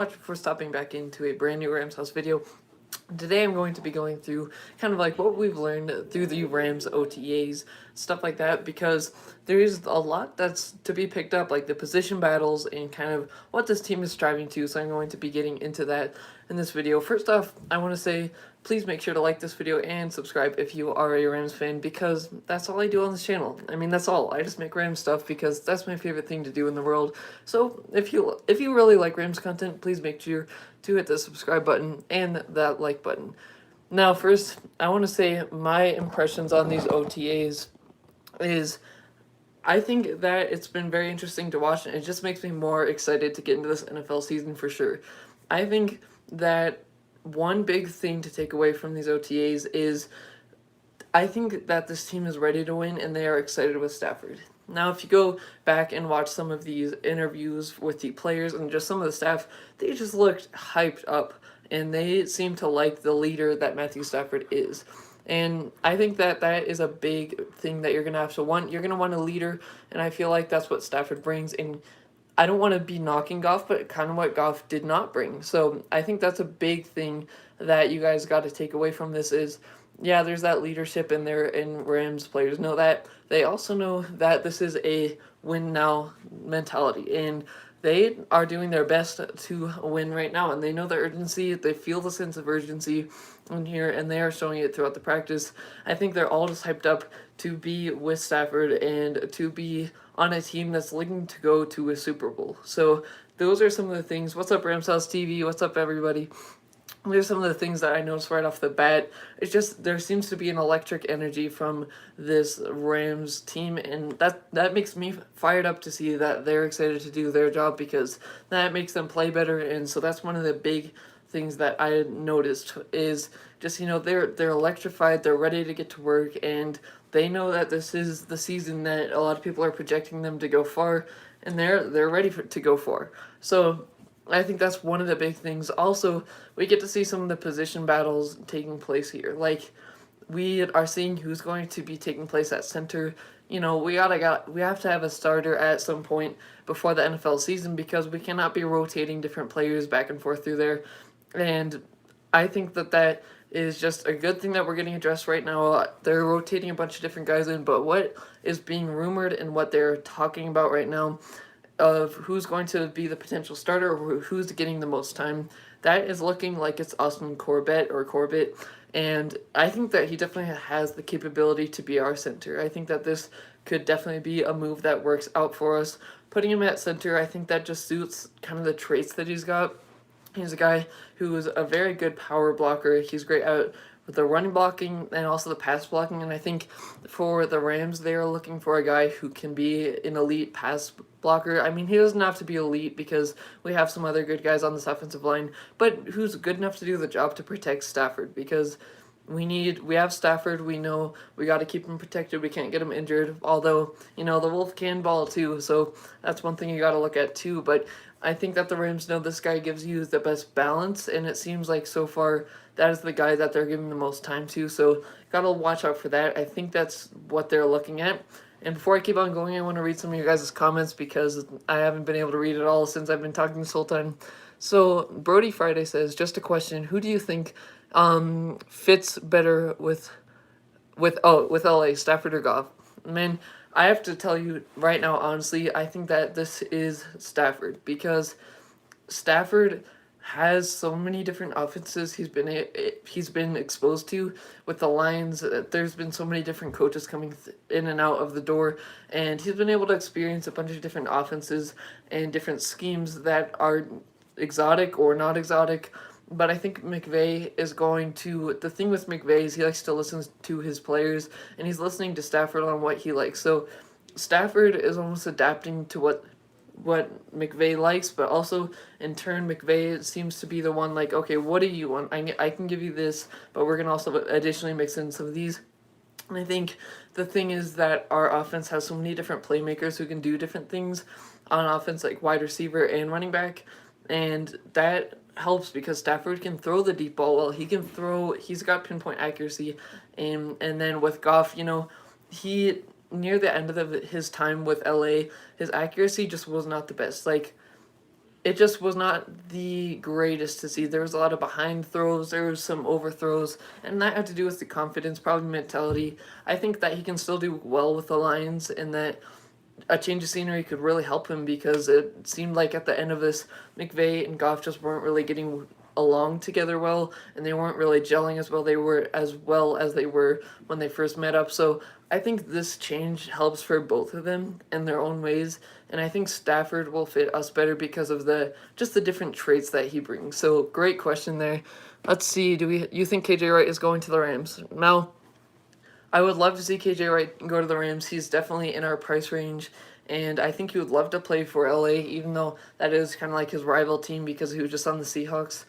Much for stopping back into a brand new Rams House video. Today I'm going to be going through kind of like what we've learned through the Rams OTAs, stuff like that, because there's a lot that's to be picked up, like the position battles and kind of what this team is striving to, so I'm going to be getting into that in this video. First off, I want to say please make sure to like this video and subscribe if you are a Rams fan, because that's all I do on this channel. I mean, that's all. I just make Rams stuff because that's my favorite thing to do in the world. So if you really like Rams content, please make sure to hit the subscribe button and that like button. Now, first, I want to say my impressions on these OTAs is I think that it's been very interesting to watch, and it just makes me more excited to get into this NFL season for sure. I think that one big thing to take away from these OTAs is I think that this team is ready to win and they are excited with Stafford. Now, if you go back and watch some of these interviews with the players and just some of the staff, they just looked hyped up and they seem to like the leader that Matthew Stafford is. And I think that that is a big thing that you're going to have to want. You're going to want a leader, and I feel like that's what Stafford brings. And I don't want to be knocking Goff, but kind of what Goff did not bring. So I think that's a big thing that you guys got to take away from this is, yeah, there's that leadership in there, and Rams players know that. They also know that this is a win now mentality, and they are doing their best to win right now, and they know the urgency. They feel the sense of urgency in here, and they are showing it throughout the practice. I think they're all just hyped up to be with Stafford and to be on a team that's looking to go to a Super Bowl. So those are some of the things. What's up, Rams House TV? What's up, everybody? There's some of the things that I noticed right off the bat. It's just there seems to be an electric energy from this Rams team, and that makes me fired up to see that they're excited to do their job, because that makes them play better. And so that's one of the big things that I noticed is just, they're electrified, they're ready to get to work, and they know that this is the season that a lot of people are projecting them to go far, and they're ready to go far. So I think that's one of the big things. Also, we get to see some of the position battles taking place here. Like, we are seeing who's going to be taking place at center. We have to have a starter at some point before the NFL season, because we cannot be rotating different players back and forth through there. And I think that that is just a good thing that we're getting addressed right now. They're rotating a bunch of different guys in, but what is being rumored and what they're talking about right now of who's going to be the potential starter or who's getting the most time, that is looking like it's Austin Corbett. And I think that he definitely has the capability to be our center. I think that this could definitely be a move that works out for us. Putting him at center, I think that just suits kind of the traits that he's got. He's a guy who is a very good power blocker. He's great out with the running blocking and also the pass blocking. And I think for the Rams, they are looking for a guy who can be an elite pass blocker. I mean, he doesn't have to be elite because we have some other good guys on this offensive line, but who's good enough to do the job to protect Stafford, because we have Stafford. We know we got to keep him protected. We can't get him injured. Although, the Wolf can ball too, so that's one thing you got to look at too. But I think that the Rams know this guy gives you the best balance, and it seems like so far that is the guy that they're giving the most time to. So got to watch out for that. I think that's what they're looking at. And before I keep on going, I want to read some of your guys' comments, because I haven't been able to read it all since I've been talking this whole time. So Brody Friday says, just a question: who do you think fits better with LA, Stafford or Goff? Man, I have to tell you right now, honestly, I think that this is Stafford, because Stafford has so many different offenses he's been exposed to with the Lions. There's been so many different coaches coming in and out of the door, and he's been able to experience a bunch of different offenses and different schemes that are exotic or not exotic. But I think McVay is going to. The thing with McVay is he likes to listen to his players, and he's listening to Stafford on what he likes. So Stafford is almost adapting to what McVay likes, but also in turn McVay seems to be the one like, okay, what do you want? I can give you this, but we're gonna also additionally mix in some of these. And I think the thing is that our offense has so many different playmakers who can do different things on offense, like wide receiver and running back, and that helps because Stafford can throw the deep ball well. He's got pinpoint accuracy, and then with Goff, he near the end of his time with LA, his accuracy just was not the best. Like, it just was not the greatest to see. There was a lot of behind throws, there was some overthrows, and that had to do with the confidence, probably mentality. I think that he can still do well with the Lions, and that a change of scenery could really help him because it seemed like at the end of this, McVay and Goff just weren't really getting along together well, and they weren't really gelling as well as they were when they first met up. So I think this change helps for both of them in their own ways, and I think Stafford will fit us better because of the different traits that he brings. So great question there. Let's see. You think KJ Wright is going to the Rams? Now, I would love to see KJ Wright go to the Rams. He's definitely in our price range, and I think he would love to play for LA, even though that is kind of like his rival team because he was just on the Seahawks.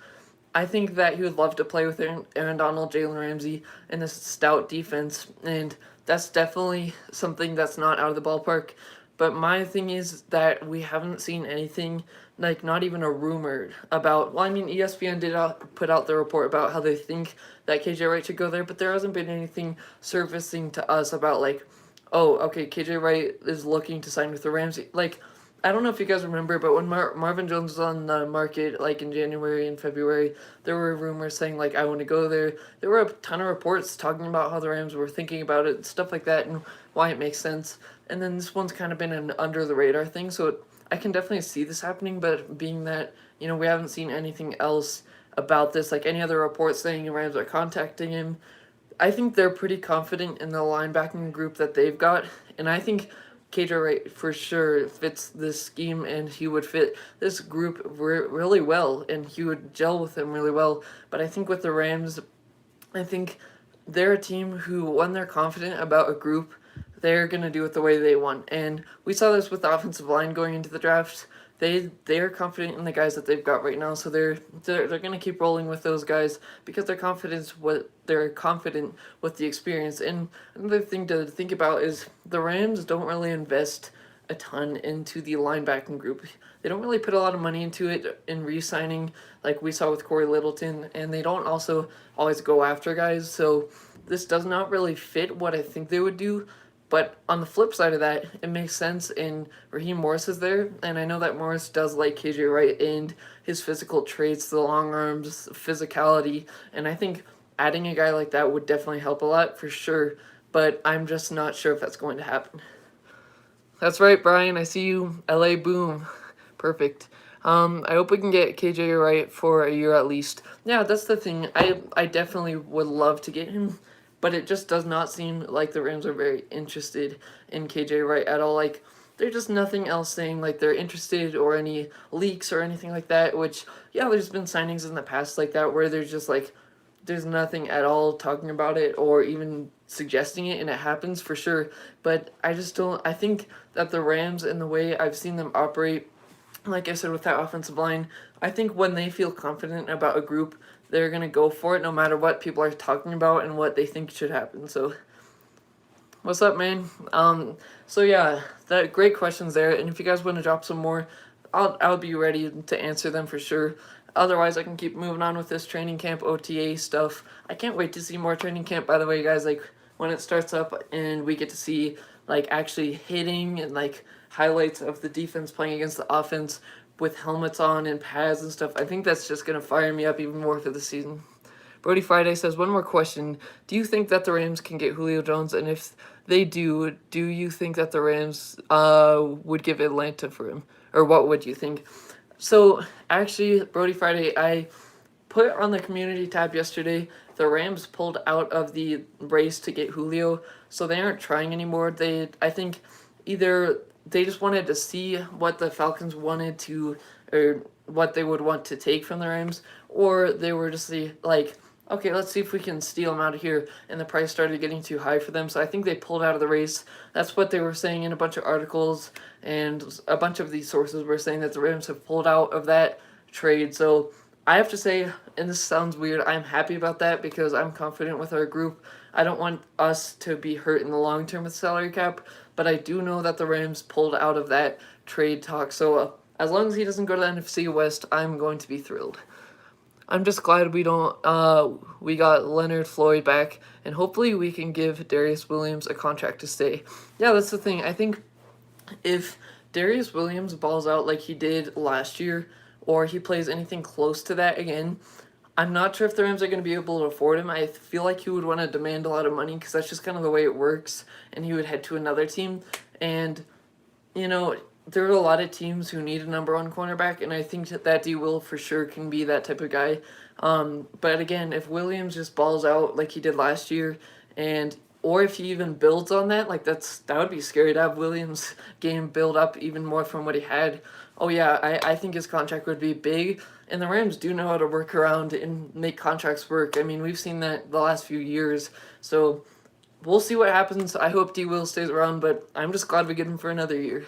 I think that he would love to play with Aaron Donald, Jalen Ramsey, and this stout defense, and that's definitely something that's not out of the ballpark. But my thing is that we haven't seen anything, like not even a rumor about. Well, I mean, ESPN did put out the report about how they think that KJ Wright should go there, but there hasn't been anything surfacing to us about like, oh, okay, KJ Wright is looking to sign with the Rams. Like, I don't know if you guys remember, but when Marvin Jones was on the market, like in January and February, there were rumors saying like I want to go there. There were a ton of reports talking about how the Rams were thinking about it, stuff like that, and why it makes sense. And then this one's kind of been an under the radar thing, so I can definitely see this happening. But being that we haven't seen anything else about this, like any other reports saying the Rams are contacting him, I think they're pretty confident in the linebacking group that they've got, and I think KJ Wright for sure fits this scheme, and he would fit this group really well, and he would gel with them really well. But I think with the Rams, I think they're a team who, when they're confident about a group, they're going to do it the way they want. And we saw this with the offensive line going into the draft. They are confident in the guys that they've got right now, so they're going to keep rolling with those guys because they're confident with the experience. And another thing to think about is the Rams don't really invest a ton into the linebacking group. They don't really put a lot of money into it in re-signing like we saw with Corey Littleton, and they don't also always go after guys. So this does not really fit what I think they would do. But on the flip side of that, it makes sense, and Raheem Morris is there, and I know that Morris does like KJ Wright and his physical traits, the long arms, physicality, and I think adding a guy like that would definitely help a lot for sure, but I'm just not sure if that's going to happen. That's right, Brian, I see you. LA boom. Perfect. I hope we can get KJ Wright for a year at least. Yeah, that's the thing. I definitely would love to get him, but it just does not seem like the Rams are very interested in KJ Wright at all. Like, there's just nothing else saying like they're interested or any leaks or anything like that, which, yeah, there's been signings in the past like that where there's just like, there's nothing at all talking about it or even suggesting it, and it happens for sure. But I just don't, I think that the Rams and the way I've seen them operate, like I said, with that offensive line, I think when they feel confident about a group, they're going to go for it no matter what people are talking about and what they think should happen. So, what's up, man? So yeah, that great questions there. And if you guys want to drop some more, I'll be ready to answer them for sure. Otherwise, I can keep moving on with this training camp OTA stuff. I can't wait to see more training camp, by the way, guys. Like, when it starts up and we get to see, like, actually hitting and, like, highlights of the defense playing against the offense with helmets on and pads and stuff. I think that's just going to fire me up even more for the season. Brody Friday says, one more question. Do you think that the Rams can get Julio Jones? And if they do you think that the Rams would give Atlanta for him? Or what would you think? So, actually, Brody Friday, I put on the community tab yesterday, the Rams pulled out of the race to get Julio, so they aren't trying anymore. I think either they just wanted to see what the Falcons wanted to, or what they would want to take from the Rams, or they were just like, okay, let's see if we can steal them out of here, and the price started getting too high for them, so I think they pulled out of the race. That's what they were saying in a bunch of articles, and a bunch of these sources were saying that the Rams have pulled out of that trade. So I have to say, and this sounds weird, I'm happy about that because I'm confident with our group. I don't want us to be hurt in the long term with salary cap, but I do know that the Rams pulled out of that trade talk. So as long as he doesn't go to the NFC West, I'm going to be thrilled. I'm just glad we got Leonard Floyd back, and hopefully we can give Darius Williams a contract to stay. Yeah, that's the thing. I think if Darius Williams balls out like he did last year, or he plays anything close to that again, I'm not sure if the Rams are going to be able to afford him. I feel like he would want to demand a lot of money because that's just kind of the way it works, and he would head to another team. And, you know, there are a lot of teams who need a number one cornerback, and I think that D. Will for sure can be that type of guy. But again, if Williams just balls out like he did last year, and or if he even builds on that, like that would be scary to have Williams' game build up even more from what he had. Oh yeah, I think his contract would be big, and the Rams do know how to work around and make contracts work. I mean, we've seen that the last few years, so we'll see what happens. I hope D. Will stays around, but I'm just glad we get him for another year.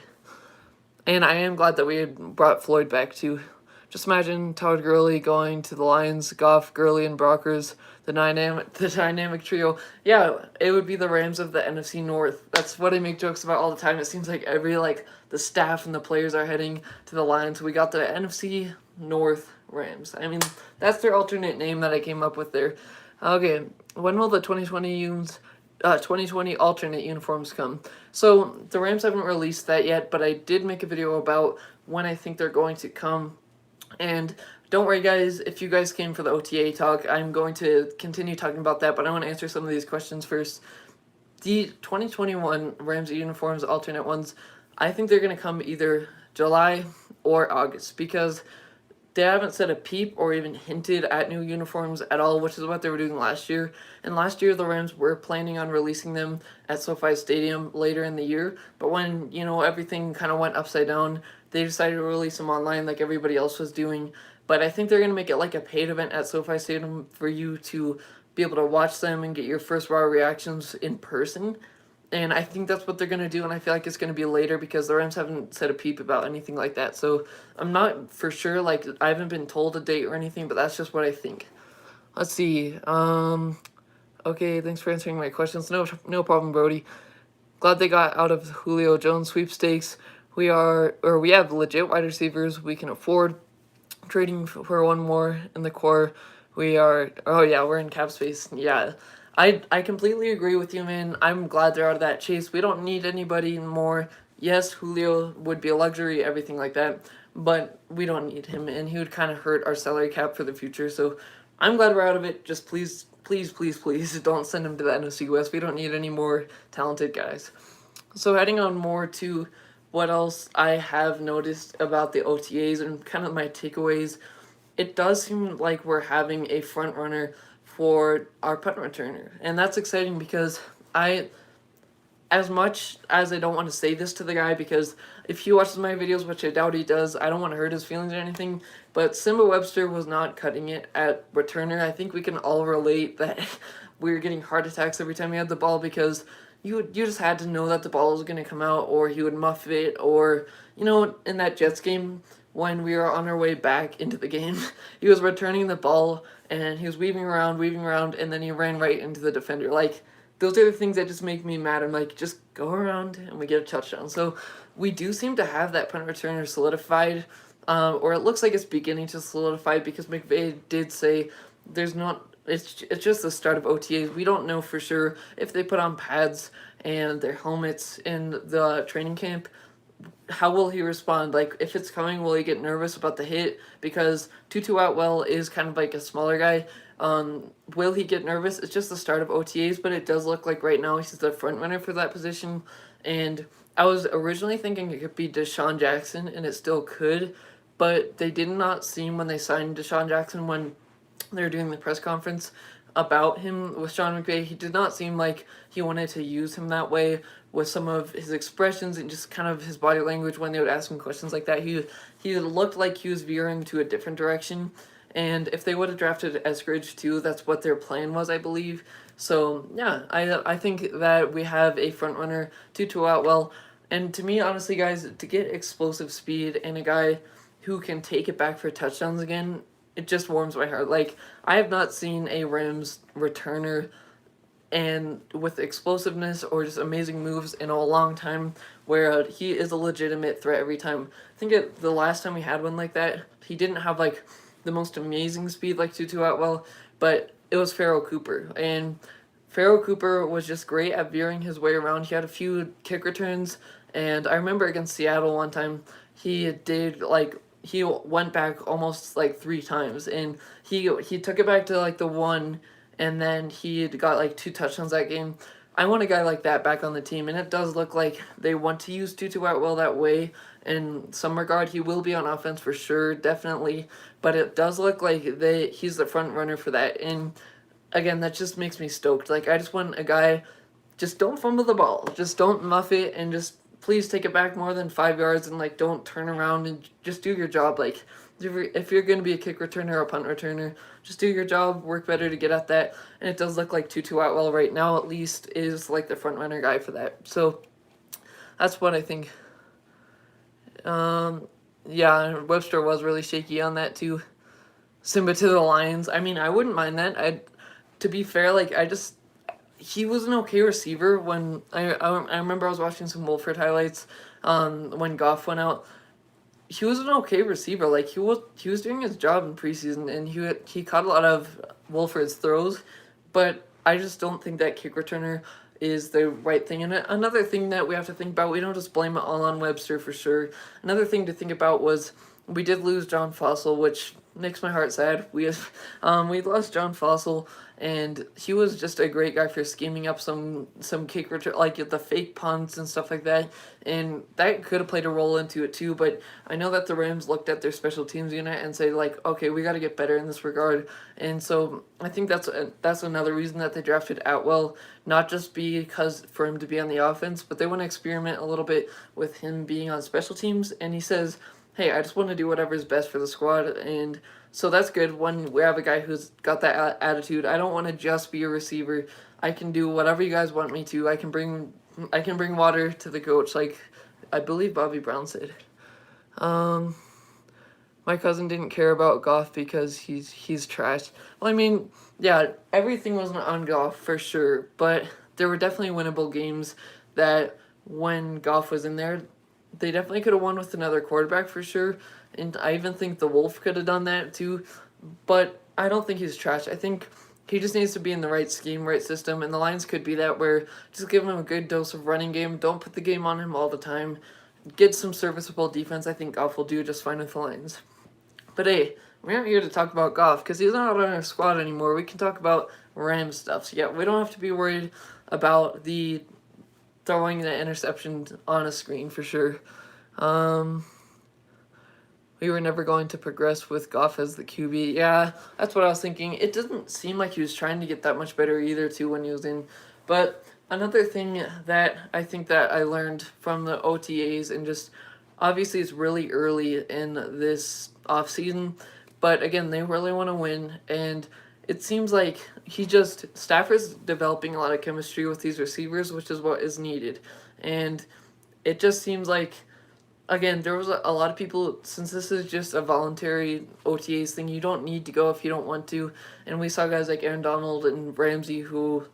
And I am glad that we had brought Floyd back too. Just imagine Todd Gurley going to the Lions, Goff, Gurley, and Brockers, the dynamic trio. Yeah, it would be the Rams of the NFC North. That's what I make jokes about all the time. It seems like the staff and the players are heading to the Lions. We got the NFC North Rams. I mean, that's their alternate name that I came up with there. Okay, when will the 2020 alternate uniforms come? So the Rams haven't released that yet, but I did make a video about when I think they're going to come. And don't worry, guys, if you guys came for the OTA talk, I'm going to continue talking about that, but I want to answer some of these questions first. The 2021 Rams uniforms, alternate ones, I think they're going to come either July or August because they haven't said a peep or even hinted at new uniforms at all, which is what they were doing last year. And last year, the Rams were planning on releasing them at SoFi Stadium later in the year. But when, everything kind of went upside down, they decided to release them online like everybody else was doing. But I think they're going to make it like a paid event at SoFi Stadium for you to be able to watch them and get your first raw reactions in person. And I think that's what they're going to do, and I feel like it's going to be later because the Rams haven't said a peep about anything like that. So I'm not for sure, like, I haven't been told a date or anything, but that's just what I think. Let's see. Okay, thanks for answering my questions. No problem, Brody. Glad they got out of Julio Jones sweepstakes. We have legit wide receivers we can afford. Trading for one more in the core. We're in cap space. Yeah. I completely agree with you, man. I'm glad they're out of that chase. We don't need anybody more. Yes, Julio would be a luxury, everything like that, but we don't need him, and he would kind of hurt our salary cap for the future. So I'm glad we're out of it. Just please, please, please, please don't send him to the NFC West. We don't need any more talented guys. So heading on more to what else I have noticed about the OTAs and kind of my takeaways, it does seem like we're having a front runner for our punt returner. And that's exciting because as much as I don't want to say this to the guy, because if he watches my videos, which I doubt he does, I don't want to hurt his feelings or anything, but Simba Webster was not cutting it at returner. I think we can all relate that we were getting heart attacks every time he had the ball because you just had to know that the ball was going to come out, or he would muff it, or, in that Jets game, when we were on our way back into the game, he was returning the ball, and he was weaving around, and then he ran right into the defender. Like, those are the things that just make me mad. I'm like, just go around, and we get a touchdown. So we do seem to have that punt returner solidified, or it looks like it's beginning to solidify because McVay did say it's just the start of OTAs. We don't know for sure if they put on pads and their helmets in the training camp. How will he respond? Like, if it's coming, will he get nervous about the hit? Because Tutu Atwell is kind of like a smaller guy. Will he get nervous? It's just the start of OTAs, but it does look like right now he's the front runner for that position. And I was originally thinking it could be Deshaun Jackson, and it still could, but they did not seem when they signed Deshaun Jackson when they were doing the press conference about him with Sean McVay, he did not seem like he wanted to use him that way with some of his expressions and just kind of his body language when they would ask him questions like that. He looked like he was veering to a different direction. And if they would have drafted Eskridge too, that's what their plan was, I believe. So yeah, I think that we have a front runner, Tutu Atwell. And to me, honestly, guys, to get explosive speed and a guy who can take it back for touchdowns again, it just warms my heart. Like, I have not seen a Rams returner and with explosiveness or just amazing moves in a long time where he is a legitimate threat every time. I think the last time we had one like that, he didn't have like the most amazing speed like Tutu Atwell, but it was Farrell Cooper. And Farrell Cooper was just great at veering his way around. He had a few kick returns, and I remember against Seattle one time, he did like he went back almost like 3 times, and he took it back to like the one, and then he got like 2 touchdowns that game. I want a guy like that back on the team, and it does look like they want to use Tutu Atwell that way. In some regard, he will be on offense for sure, definitely. But it does look like he's the front runner for that. And again, that just makes me stoked. Like, I just want a guy, just don't fumble the ball, just don't muff it, and just please take it back more than 5 yards, and like don't turn around, and just do your job. Like, if you're going to be a kick returner or a punt returner, just do your job, work better to get at that. And it does look like Tutu Atwell right now, at least, is like the front runner guy for that. So that's what I think. Yeah, Webster was really shaky on that too. Simba to the Lions. I mean, I wouldn't mind that. To be fair, like, he was an okay receiver when I remember I was watching some Wolford highlights when Goff went out. He was an okay receiver. Like, he was doing his job in preseason, and he caught a lot of Wolford's throws, but I just don't think that kick returner is the right thing. And another thing that we have to think about, we don't just blame it all on Webster for sure. Another thing to think about was we did lose John Fossil, which makes my heart sad. We lost John Fossil, and he was just a great guy for scheming up some kick return, like the fake punts and stuff like that, and that could have played a role into it too. But I know that the Rams looked at their special teams unit and say, like, okay, we got to get better in this regard, and so I think that's another reason that they drafted Atwell, not just because for him to be on the offense, but they want to experiment a little bit with him being on special teams, and he says, hey, I just want to do whatever is best for the squad, and so that's good when we have a guy who's got that attitude. I don't want to just be a receiver. I can do whatever you guys want me to. I can bring water to the coach, like I believe Bobby Brown said. My cousin didn't care about Goff because he's trash. Well, I mean, yeah, everything wasn't on Goff for sure, but there were definitely winnable games that when Goff was in there, they definitely could have won with another quarterback for sure. And I even think the Wolf could have done that too. But I don't think he's trash. I think he just needs to be in the right scheme, right system. And the Lions could be that, where just give him a good dose of running game. Don't put the game on him all the time. Get some serviceable defense. I think Goff will do just fine with the Lions. But hey, we're not here to talk about Goff because he's not on our squad anymore. We can talk about Rams stuff. So yeah, we don't have to be worried about the throwing the interception on a screen for sure. We were never going to progress with Goff as the QB. Yeah, that's what I was thinking. It doesn't seem like he was trying to get that much better either too when he was in. But another thing that I think that I learned from the OTAs, and just obviously it's really early in this offseason, but again, they really want to win, and it seems like Stafford's developing a lot of chemistry with these receivers, which is what is needed. And it just seems like, again, there was a lot of people, since this is just a voluntary OTAs thing, you don't need to go if you don't want to. And we saw guys like Aaron Donald and Ramsey, who,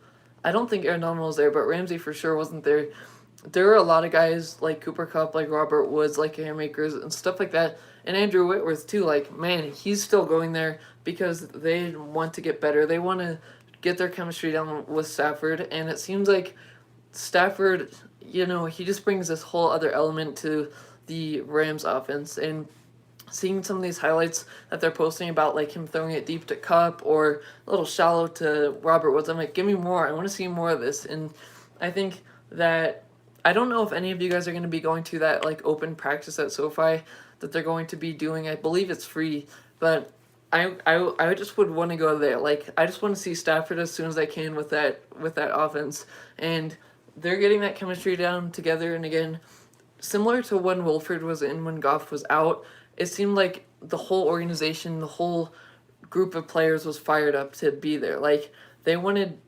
I don't think Aaron Donald was there, but Ramsey for sure wasn't there. There were a lot of guys like Cooper Kupp, like Robert Woods, like Haymakers, and stuff like that. And Andrew Whitworth too, like, man, he's still going there because they want to get better. They want to get their chemistry down with Stafford, and it seems like Stafford, he just brings this whole other element to the Rams offense. And seeing some of these highlights that they're posting about, like him throwing it deep to Kupp or a little shallow to Robert Woods, I'm like, give me more. I want to see more of this. And I think that, I don't know if any of you guys are going to be going to that like open practice at SoFi that they're going to be doing. I believe it's free, but I just would want to go there. Like, I just want to see Stafford as soon as I can with that offense, and they're getting that chemistry down together. And again, similar to when Wolford was in, when Goff was out, it seemed like the whole organization, the whole group of players was fired up to be there. Like, they wanted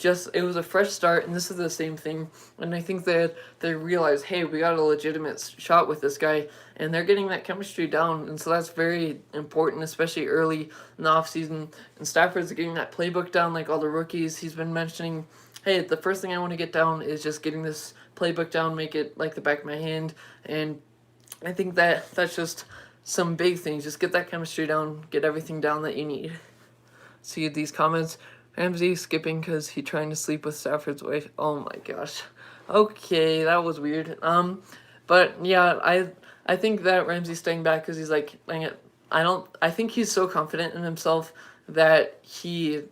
it was a fresh start, and this is the same thing. And I think that they realized, hey, we got a legitimate shot with this guy, and they're getting that chemistry down. And so that's very important, especially early in the offseason. And Stafford's getting that playbook down, like all the rookies. He's been mentioning, hey, the first thing I want to get down is just getting this playbook down, make it like the back of my hand. And I think that's just some big things. Just get that chemistry down, get everything down that you need. See these comments. Ramsey skipping because he trying to sleep with Stafford's wife. Oh my gosh. Okay, that was weird. But yeah, I think that Ramsey's staying back because he's like, dang it. I think he's so confident in himself that he's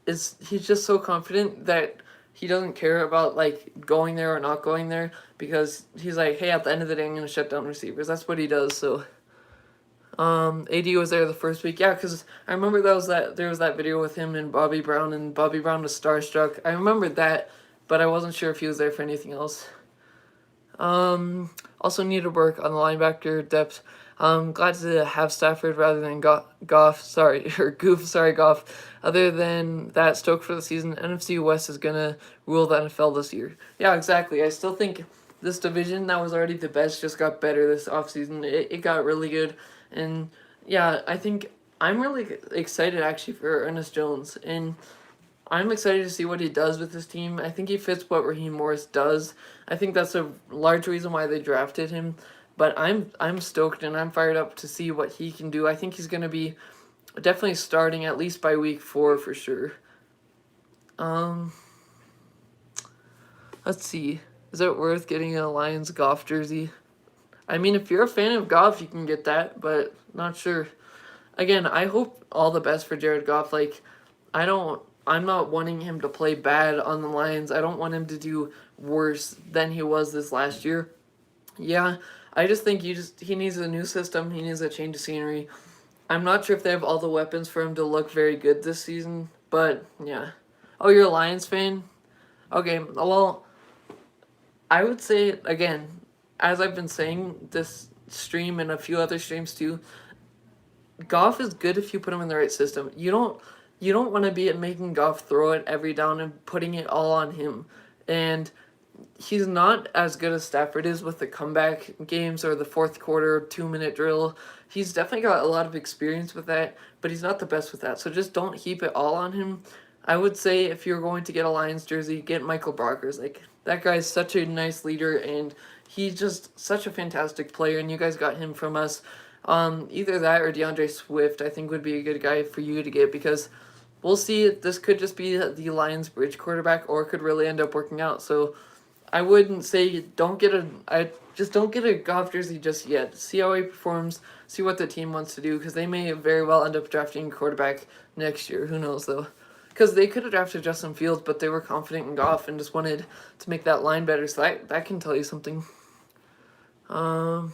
just so confident that he doesn't care about like going there or not going there because he's like, hey, at the end of the day, I'm gonna shut down receivers. That's what he does. So, AD was there the first week, yeah, because I remember there was that video with him and Bobby Brown, and Bobby Brown was starstruck. I remembered that, but I wasn't sure if he was there for anything else. Also need to work on the linebacker depth. Glad to have Stafford rather than Goff. Sorry, or Goof. Sorry, Goff. Other than that, stoked for the season. NFC West is gonna rule the NFL this year. Yeah, exactly. I still think this division that was already the best just got better this offseason. It got really good, and yeah, I think I'm really excited actually for Ernest Jones, and I'm excited to see what he does with this team. I think he fits what Raheem Morris does. I think that's a large reason why they drafted him. But I'm stoked and I'm fired up to see what he can do. I think he's going to be definitely starting at least by week 4 for sure. Let's see. Is it worth getting a Lions Goff jersey? I mean, if you're a fan of Goff, you can get that, but not sure. Again, I hope all the best for Jared Goff. Like, I'm not wanting him to play bad on the Lions. I don't want him to do worse than he was this last year. Yeah, I just think he needs a new system. He needs a change of scenery. I'm not sure if they have all the weapons for him to look very good this season, but yeah. Oh, you're a Lions fan? Okay, well, I would say again, as I've been saying this stream and a few other streams too, Goff is good if you put him in the right system. You don't want to be making Goff throw it every down and putting it all on him. And he's not as good as Stafford is with the comeback games or the fourth quarter 2-minute drill. He's definitely got a lot of experience with that, but he's not the best with that. So just don't heap it all on him. I would say if you're going to get a Lions jersey, get Michael Brockers. Like, that guy's such a nice leader and he's just such a fantastic player, and you guys got him from us. Either that or DeAndre Swift I think would be a good guy for you to get, because we'll see. This could just be the Lions bridge quarterback, or it could really end up working out. So I wouldn't say I just don't get a Goff jersey just yet. See how he performs, see what the team wants to do, because they may very well end up drafting a quarterback next year. Who knows though? Because they could have drafted Justin Fields, but they were confident in Goff and just wanted to make that line better. So that can tell you something. Rams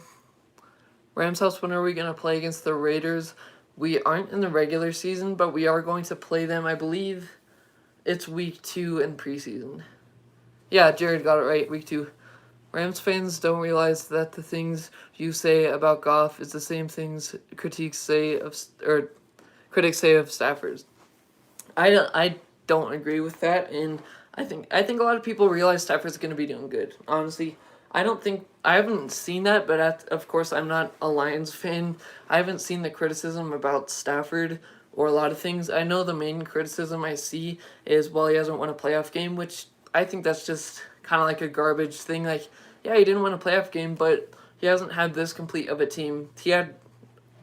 house, when are we going to play against the Raiders? We aren't in the regular season, but we are going to play them. I believe it's week 2 in preseason. Yeah, Jared got it right, week 2. Rams fans don't realize that the things you say about Goff is the same things critics say of Stafford. I don't agree with that, and I think a lot of people realize Stafford's going to be doing good. Honestly, I haven't seen that, but of course I'm not a Lions fan. I haven't seen the criticism about Stafford or a lot of things. I know the main criticism I see is, well, he hasn't won a playoff game, which I think that's just kind of like a garbage thing. Like, yeah, he didn't win a playoff game, but he hasn't had this complete of a team. He had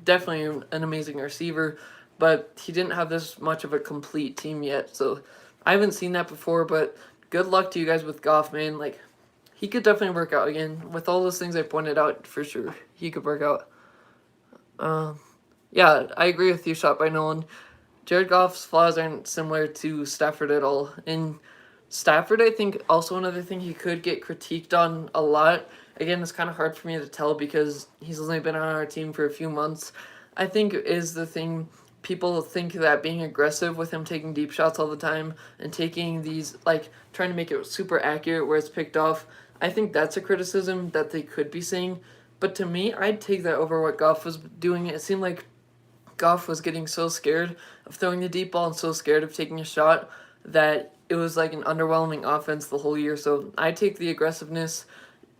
definitely an amazing receiver, but he didn't have this much of a complete team yet. So I haven't seen that before, but good luck to you guys with Goff, man. Like, he could definitely work out again. With all those things I pointed out, for sure, he could work out. Yeah, I agree with you, Shot by Nolan. Jared Goff's flaws aren't similar to Stafford at all. And Stafford, I think, also another thing he could get critiqued on a lot. Again, it's kind of hard for me to tell because he's only been on our team for a few months. I think is the thing, people think that being aggressive with him taking deep shots all the time and taking these, like, trying to make it super accurate where it's picked off, I think that's a criticism that they could be saying. But to me, I'd take that over what Goff was doing. It seemed like Goff was getting so scared of throwing the deep ball and so scared of taking a shot that it was like an underwhelming offense the whole year. So I take the aggressiveness,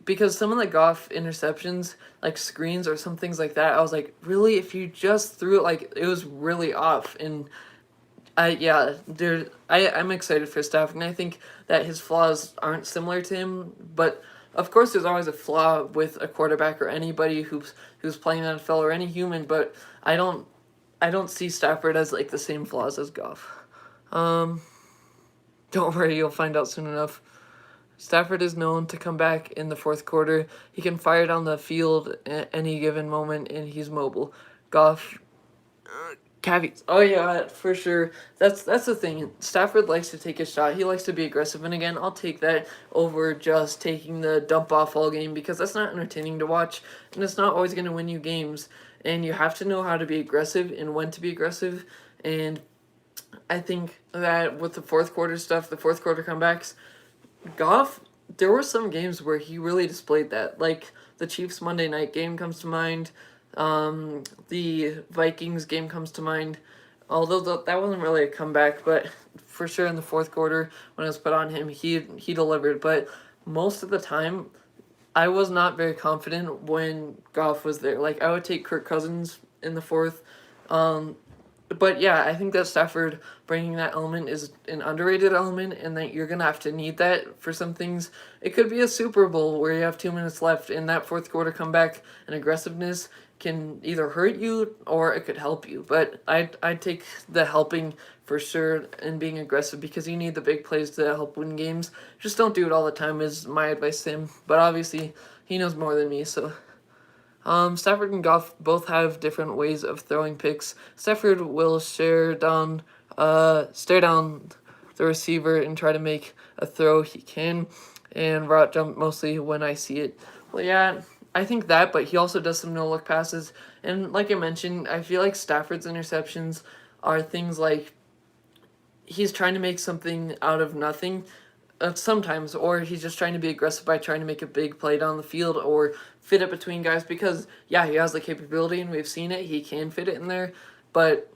because some of the Goff interceptions, like screens or some things like that, I was like, really? If you just threw it, like, it was really off. And I'm excited for Stafford, and I think that his flaws aren't similar to him. But of course, there's always a flaw with a quarterback or anybody who's playing in the NFL or any human. But I don't see Stafford as like the same flaws as Goff. Don't worry, you'll find out soon enough. Stafford is known to come back in the fourth quarter. He can fire down the field at any given moment, and he's mobile. Goff, caveats. Oh yeah, for sure. That's the thing. Stafford likes to take a shot. He likes to be aggressive, and again, I'll take that over just taking the dump off all game because that's not entertaining to watch, and it's not always going to win you games. And you have to know how to be aggressive and when to be aggressive. And I think that with the fourth quarter stuff, the fourth quarter comebacks, Goff, there were some games where he really displayed that. Like the Chiefs Monday night game comes to mind. The Vikings game comes to mind. Although that wasn't really a comeback, but for sure in the fourth quarter when it was put on him, he delivered. But most of the time, I was not very confident when Goff was there. Like I would take Kirk Cousins in the fourth. Um, but yeah, I think that Stafford bringing that element is an underrated element, and that you're gonna have to need that for some things. It could be a Super Bowl where you have 2 minutes left, and that fourth quarter comeback and aggressiveness can either hurt you or it could help you. But I'd take the helping for sure and being aggressive because you need the big plays to help win games. Just don't do it all the time is my advice to him. But obviously he knows more than me, so Stafford and Goff both have different ways of throwing picks. Stafford will stare down the receiver and try to make a throw he can, and route jump mostly when I see it. Well, yeah, I think that, but he also does some no-look passes. And like I mentioned, I feel like Stafford's interceptions are things like he's trying to make something out of nothing sometimes, or he's just trying to be aggressive by trying to make a big play down the field or fit it between guys because, yeah, he has the capability and we've seen it. He can fit it in there, but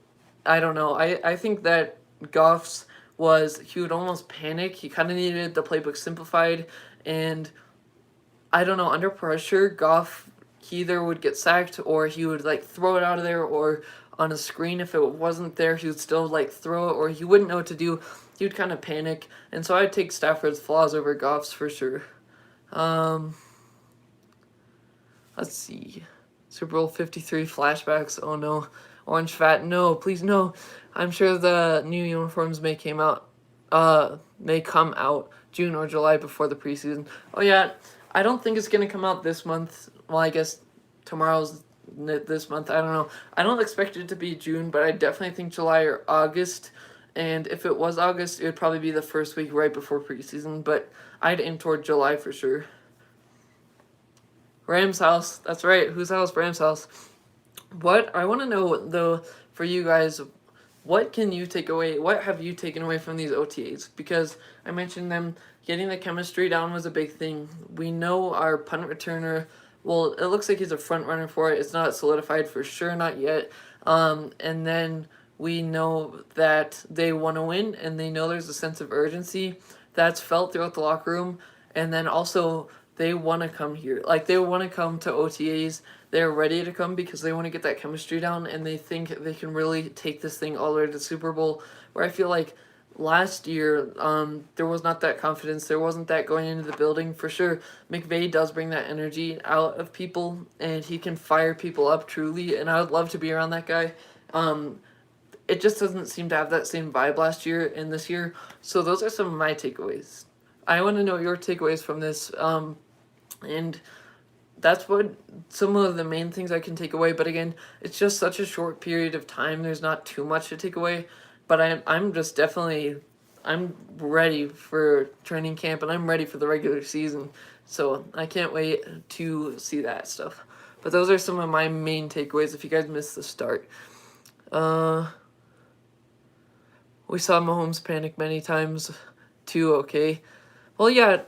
I don't know. I think that Goff's he would almost panic. He kind of needed the playbook simplified, and I don't know, under pressure, Goff, he either would get sacked or he would like throw it out of there, or on a screen if it wasn't there, he would still like throw it, or he wouldn't know what to do. He would kind of panic, and so I'd take Stafford's flaws over Goff's for sure. Um, let's see. Super Bowl 53 flashbacks. Oh no. Orange Fat. No, please no. I'm sure the new uniforms may come out June or July before the preseason. Oh yeah, I don't think it's gonna come out this month. Well, I guess tomorrow's this month. I don't know. I don't expect it to be June, but I definitely think July or August. And if it was August, it would probably be the first week right before preseason. But I'd aim toward July for sure. Rams house. That's right. Whose house? Rams house. What I want to know though for you guys, what can you take away? What have you taken away from these OTAs? Because I mentioned them getting the chemistry down was a big thing. We know our punt returner. Well, it looks like he's a front runner for it. It's not solidified for sure, not yet. And then we know that they want to win, and they know there's a sense of urgency that's felt throughout the locker room. And then also they want to come here. Like they want to come to OTAs. They're ready to come because they want to get that chemistry down, and they think they can really take this thing all the way to the Super Bowl. Where I feel like last year, there was not that confidence. There wasn't that going into the building. For sure, McVay does bring that energy out of people, and he can fire people up truly, and I would love to be around that guy. It just doesn't seem to have that same vibe last year and this year. So those are some of my takeaways. I want to know your takeaways from this, and that's what some of the main things I can take away. But again, it's just such a short period of time. There's not too much to take away. But I'm just definitely I'm ready for training camp, and I'm ready for the regular season. So I can't wait to see that stuff. But those are some of my main takeaways if you guys missed the start. We saw Mahomes panic many times too, okay? Well, yeah,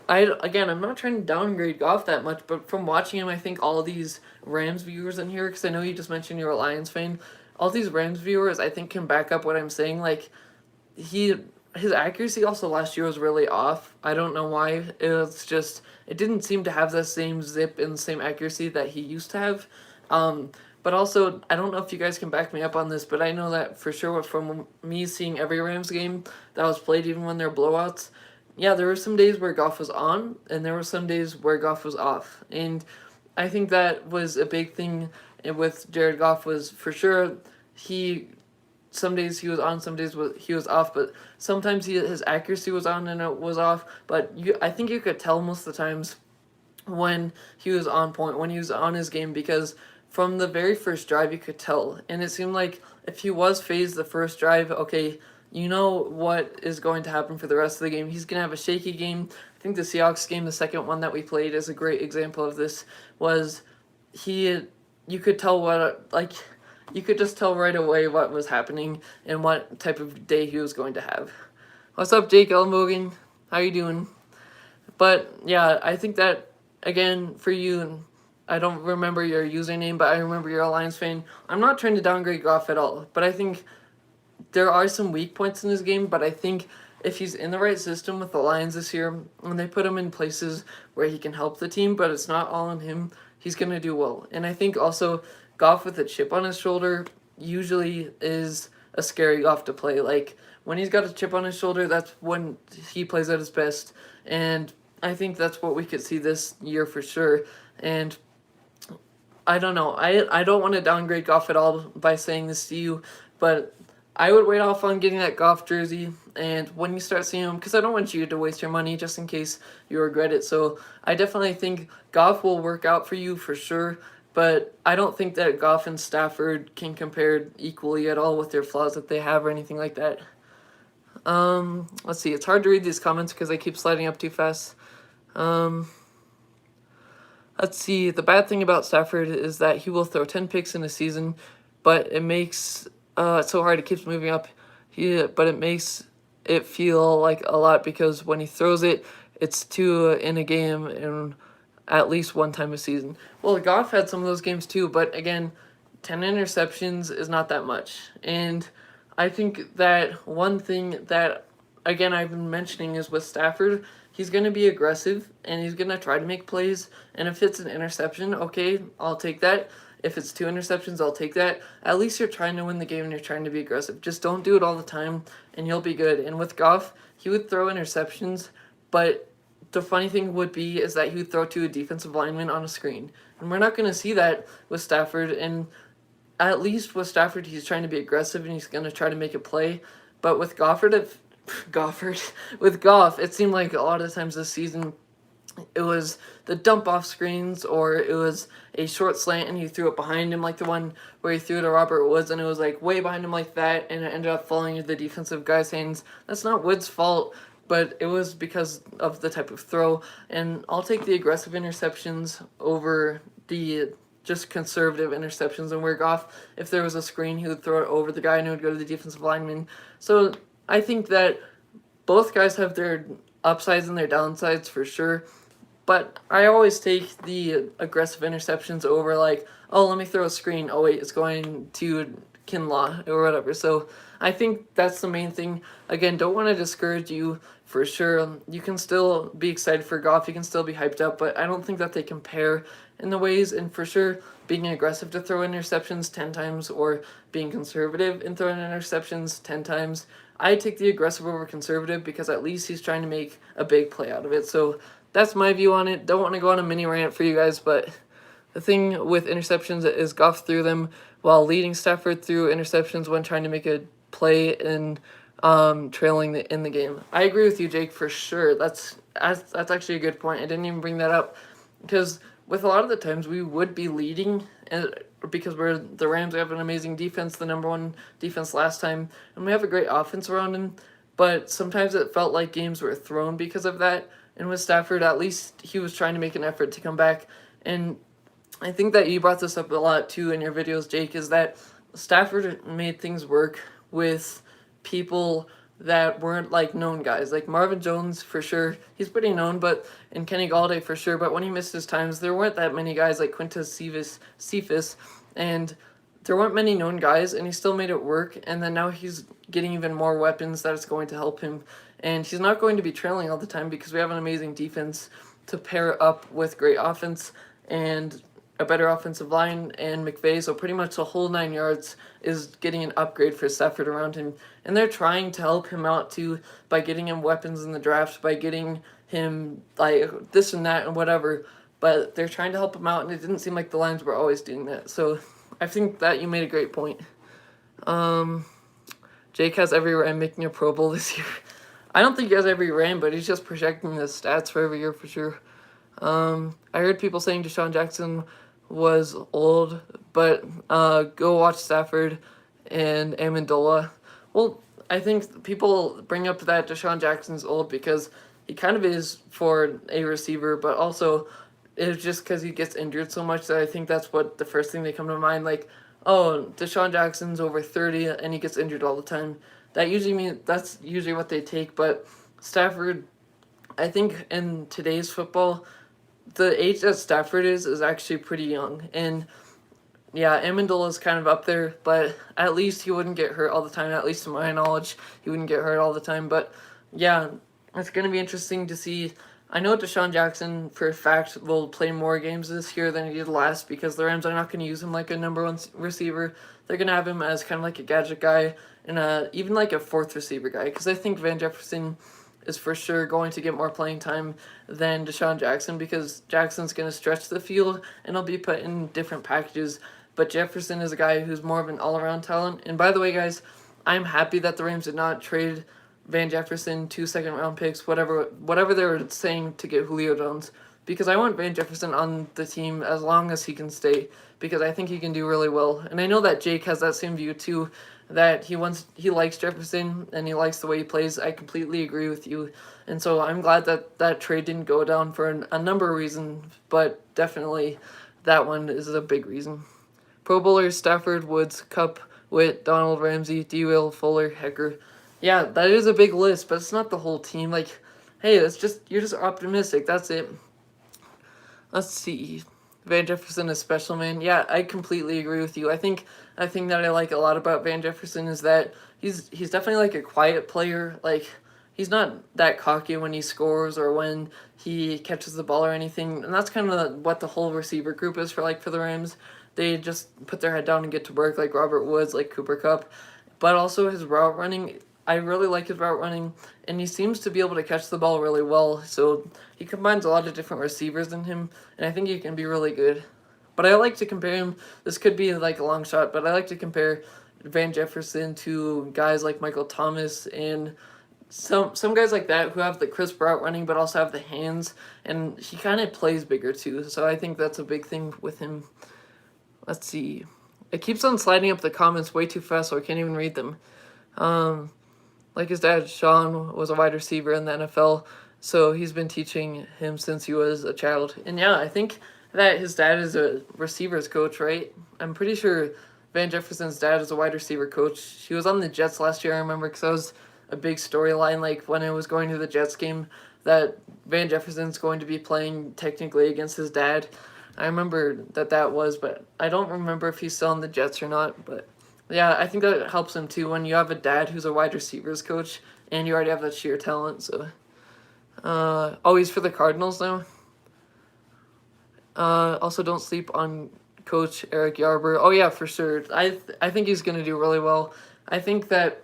I'm not trying to downgrade Goff that much, but from watching him, I think all these Rams viewers in here, because I know you just mentioned you're a Lions fan, all these Rams viewers, I think, can back up what I'm saying. Like, his accuracy also last year was really off. I don't know why. It didn't seem to have the same zip and the same accuracy that he used to have. But also, I don't know if you guys can back me up on this, but I know that for sure from me seeing every Rams game that was played, even when they're blowouts, yeah, there were some days where Goff was on, and there were some days where Goff was off. And I think that was a big thing with Jared Goff was for sure he some days he was on, some days he was off, but sometimes his accuracy was on and it was off. But I think you could tell most of the times when he was on point, when he was on his game, because from the very first drive you could tell, and it seemed like if he was phased the first drive, okay, you know what is going to happen for the rest of the game. He's gonna have a shaky game. I think the Seahawks game, the second one that we played, is a great example of this. Was you could tell you could just tell right away what was happening and what type of day he was going to have. What's up, Jake Ellenbogen? How you doing? But yeah, I think that, again, for you, and I don't remember your username, but I remember you're a Lions fan. I'm not trying to downgrade Goff at all, but I think there are some weak points in his game, but I think if he's in the right system with the Lions this year, and they put him in places where he can help the team, but it's not all on him, he's going to do well. And I think also Goff with a chip on his shoulder usually is a scary Goff to play. Like, when he's got a chip on his shoulder, that's when he plays at his best. And I think that's what we could see this year for sure. And I don't know. I don't want to downgrade Goff at all by saying this to you, but I would wait off on getting that Goff jersey, and when you start seeing him, because I don't want you to waste your money just in case you regret it. So I definitely think Goff will work out for you for sure, but I don't think that Goff and Stafford can compare equally at all with their flaws that they have or anything like that. Let's see. It's hard to read these comments because I keep sliding up too fast. Let's see. The bad thing about Stafford is that he will throw 10 picks in a season, but it makes it's so hard. It keeps moving up. But it makes it feel like a lot because when he throws it, it's 2 in a game and at least one time a season. Well, Goff had some of those games too, but again, 10 interceptions is not that much. And I think that one thing that, again, I've been mentioning is with Stafford, he's going to be aggressive and he's going to try to make plays. And if it's an interception, okay, I'll take that. If it's 2 interceptions, I'll take that. At least you're trying to win the game and you're trying to be aggressive. Just don't do it all the time and you'll be good. And with Goff, he would throw interceptions, but the funny thing would be is that he would throw to a defensive lineman on a screen. And we're not going to see that with Stafford. And at least with Stafford, he's trying to be aggressive and he's going to try to make a play. But with with Goff, it seemed like a lot of times this season, it was the dump off screens or it was a short slant and he threw it behind him, like the one where he threw it to Robert Woods and it was like way behind him like that and it ended up falling into the defensive guy's hands. That's not Woods' fault, but it was because of the type of throw. And I'll take the aggressive interceptions over the just conservative interceptions. And where Goff, if there was a screen, he would throw it over the guy and it would go to the defensive lineman. So I think that both guys have their upsides and their downsides for sure. But I always take the aggressive interceptions over like, oh, let me throw a screen. Oh, wait, it's going to Kinlaw or whatever. So I think that's the main thing. Again, don't want to discourage you for sure. You can still be excited for Goff. You can still be hyped up, but I don't think that they compare in the ways. And for sure, being aggressive to throw interceptions 10 times or being conservative in throwing interceptions 10 times, I take the aggressive over conservative because at least he's trying to make a big play out of it. So that's my view on it. Don't want to go on a mini rant for you guys, but the thing with interceptions is Goff threw them while leading Stafford through interceptions when trying to make a play and trailing in the game. I agree with you, Jake, for sure. That's actually a good point. I didn't even bring that up because with a lot of the times we would be leading and because we're the Rams. We have an amazing defense, the number 1 defense last time, and we have a great offense around him. But sometimes it felt like games were thrown because of that. And with Stafford, at least he was trying to make an effort to come back. And I think that you brought this up a lot too in your videos, Jake, is that Stafford made things work with people that weren't like known guys. Like Marvin Jones for sure, he's pretty known, and Kenny Galladay for sure. But when he missed his times, there weren't that many guys like Quintez Cephas, and there weren't many known guys, and he still made it work. And then now he's getting even more weapons that is going to help him. And he's not going to be trailing all the time because we have an amazing defense to pair up with great offense and a better offensive line and McVay. So pretty much the whole 9 yards is getting an upgrade for Stafford around him. And they're trying to help him out too by getting him weapons in the draft, by getting him like this and that and whatever. But they're trying to help him out, and it didn't seem like the Lions were always doing that. So I think that you made a great point. Jake has every Ram making a Pro Bowl this year. I don't think he has every Ram, but he's just projecting the stats for every year for sure. I heard people saying Deshaun Jackson was old, but go watch Stafford and Amendola. Well, I think people bring up that Deshaun Jackson's old because he kind of is for a receiver, but also it's just because he gets injured so much that I think that's what the first thing they come to mind. Like, oh, Deshaun Jackson's over 30 and he gets injured all the time. That's usually what they take, but Stafford, I think in today's football, the age that Stafford is actually pretty young. And yeah, Amendola is kind of up there, but at least he wouldn't get hurt all the time. At least to my knowledge, he wouldn't get hurt all the time. But yeah, it's going to be interesting to see. I know Deshaun Jackson, for a fact, will play more games this year than he did last because the Rams are not going to use him like a number one receiver. They're going to have him as kind of like a gadget guy and even like a fourth receiver guy because I think Van Jefferson is for sure going to get more playing time than Deshaun Jackson because Jackson's going to stretch the field and he'll be put in different packages. But Jefferson is a guy who's more of an all-around talent. And by the way, guys, I'm happy that the Rams did not trade Van Jefferson 2 second-round picks, whatever they were saying to get Julio Jones, because I want Van Jefferson on the team as long as he can stay because I think he can do really well. And I know that Jake has that same view too, that he likes Jefferson and he likes the way he plays. I completely agree with you. And so I'm glad that that trade didn't go down for a number of reasons, but definitely that one is a big reason. Pro Bowlers: Stafford, Woods, Cup, Witt, Donald, Ramsey, D. Will, Fuller, Hecker. Yeah, that is a big list, but it's not the whole team. Like, hey, you're just optimistic. That's it. Let's see. Van Jefferson is special, man. Yeah, I completely agree with you. I think that I like a lot about Van Jefferson is that he's definitely like a quiet player. Like, he's not that cocky when he scores or when he catches the ball or anything. And that's kind of what the whole receiver group is for the Rams. They just put their head down and get to work, like Robert Woods, like Cooper Kupp. But also his route running, I really like his route running, and he seems to be able to catch the ball really well. So he combines a lot of different receivers in him, and I think he can be really good. But I like to compare him, this could be like a long shot, but I like to compare Van Jefferson to guys like Michael Thomas and some guys like that who have the crisp route running but also have the hands, and he kind of plays bigger too. So I think that's a big thing with him. Let's see. It keeps on sliding up the comments way too fast, so I can't even read them. Like his dad, Sean, was a wide receiver in the NFL, so he's been teaching him since he was a child. And yeah, I think that his dad is a receivers coach, right? I'm pretty sure Van Jefferson's dad is a wide receiver coach. He was on the Jets last year, I remember, because that was a big storyline, like when I was going to the Jets game, that Van Jefferson's going to be playing technically against his dad. I remember that was, but I don't remember if he's still on the Jets or not. But yeah, I think that helps him too when you have a dad who's a wide receivers coach and you already have that sheer talent. So, he's for the Cardinals now. Also, don't sleep on Coach Eric Yarber. Oh yeah, for sure. I think he's gonna do really well. I think that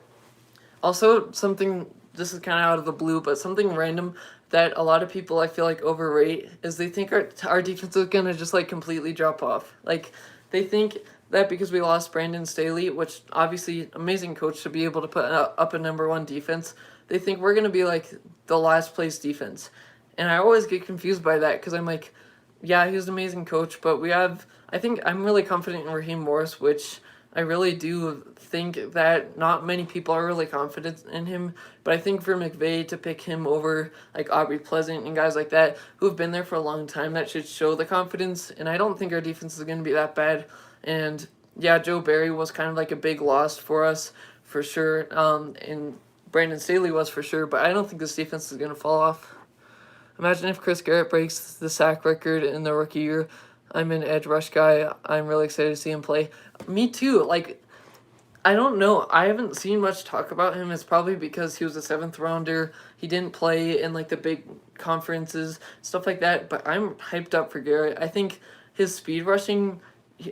also something. This is kind of out of the blue, but something random that a lot of people I feel like overrate is they think our defense is gonna just like completely drop off. Like they think that because we lost Brandon Staley, which obviously amazing coach to be able to put up a number one defense, they think we're gonna be like the last place defense, and I always get confused by that because I'm like, yeah, he's an amazing coach, but I think I'm really confident in Raheem Morris, which I really do think that not many people are really confident in him, but I think for McVay to pick him over like Aubrey Pleasant and guys like that who have been there for a long time, that should show the confidence, and I don't think our defense is going to be that bad. And yeah, Joe Barry was kind of like a big loss for us for sure, and Brandon Staley was for sure, but I don't think this defense is going to fall off. Imagine if Chris Garrett breaks the sack record in the rookie year. I'm an edge rush guy. I'm really excited to see him play. Me too. Like, I don't know. I haven't seen much talk about him. It's probably because he was a 7th rounder. He didn't play in like the big conferences, stuff like that. But I'm hyped up for Garrett. I think his speed rushing,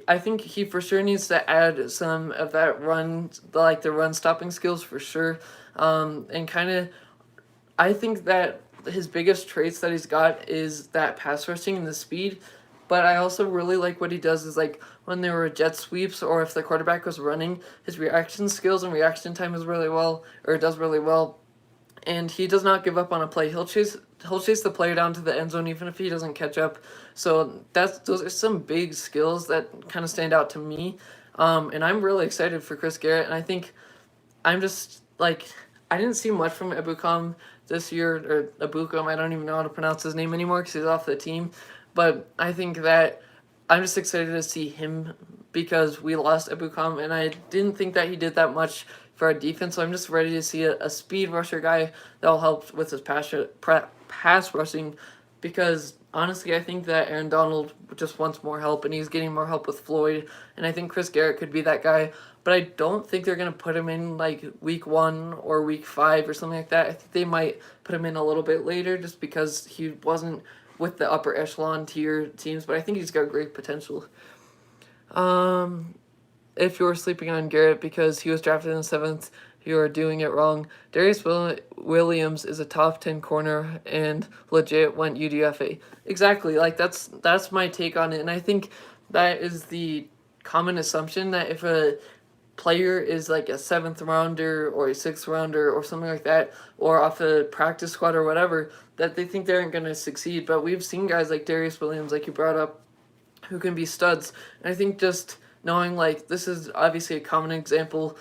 I think he for sure needs to add some of that run, like the run stopping skills for sure. And kind of, I think that his biggest traits that he's got is that pass rushing and the speed. But I also really like what he does is like when there were jet sweeps or if the quarterback was running, his reaction skills and reaction time is really well, or does really well. And he does not give up on a play. He'll chase the player down to the end zone even if he doesn't catch up. So those are some big skills that kind of stand out to me. And I'm really excited for Chris Garrett. And I think I'm just like, I didn't see much from Ebukam this year, or Abukum. I don't even know how to pronounce his name anymore because he's off the team. But I think that I'm just excited to see him because we lost Ebukam, and I didn't think that he did that much for our defense. So I'm just ready to see a speed rusher guy that will help with his pass rushing, because honestly, I think that Aaron Donald just wants more help, and he's getting more help with Floyd, and I think Chris Garrett could be that guy. But I don't think they're going to put him in like week 1 or week 5 or something like that. I think they might put him in a little bit later just because he wasn't with the upper echelon tier teams, but I think he's got great potential. If you're sleeping on Garrett because he was drafted in the 7th, you're doing it wrong. Darius Williams is a top 10 corner and legit went UDFA. Exactly, like that's my take on it, and I think that is the common assumption that if a player is like a 7th rounder or a 6th rounder or something like that, or off a practice squad or whatever, that they think they aren't going to succeed. But we've seen guys like Darius Williams, like you brought up, who can be studs. And I think just knowing, like, this is obviously a common example,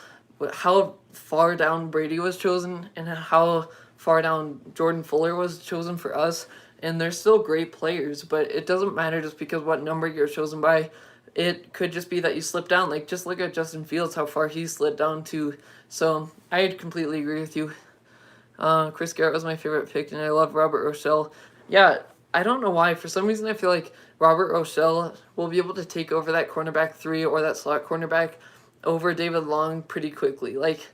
how far down Brady was chosen and how far down Jordan Fuller was chosen for us. And they're still great players, but it doesn't matter just because what number you're chosen by. It could just be that you slip down. Like, just look at Justin Fields, how far he slid down to. So I completely agree with you. Chris Garrett was my favorite pick, and I love Robert Rochelle. Yeah, I don't know why. For some reason, I feel like Robert Rochelle will be able to take over that cornerback 3 or that slot cornerback over David Long pretty quickly. Like,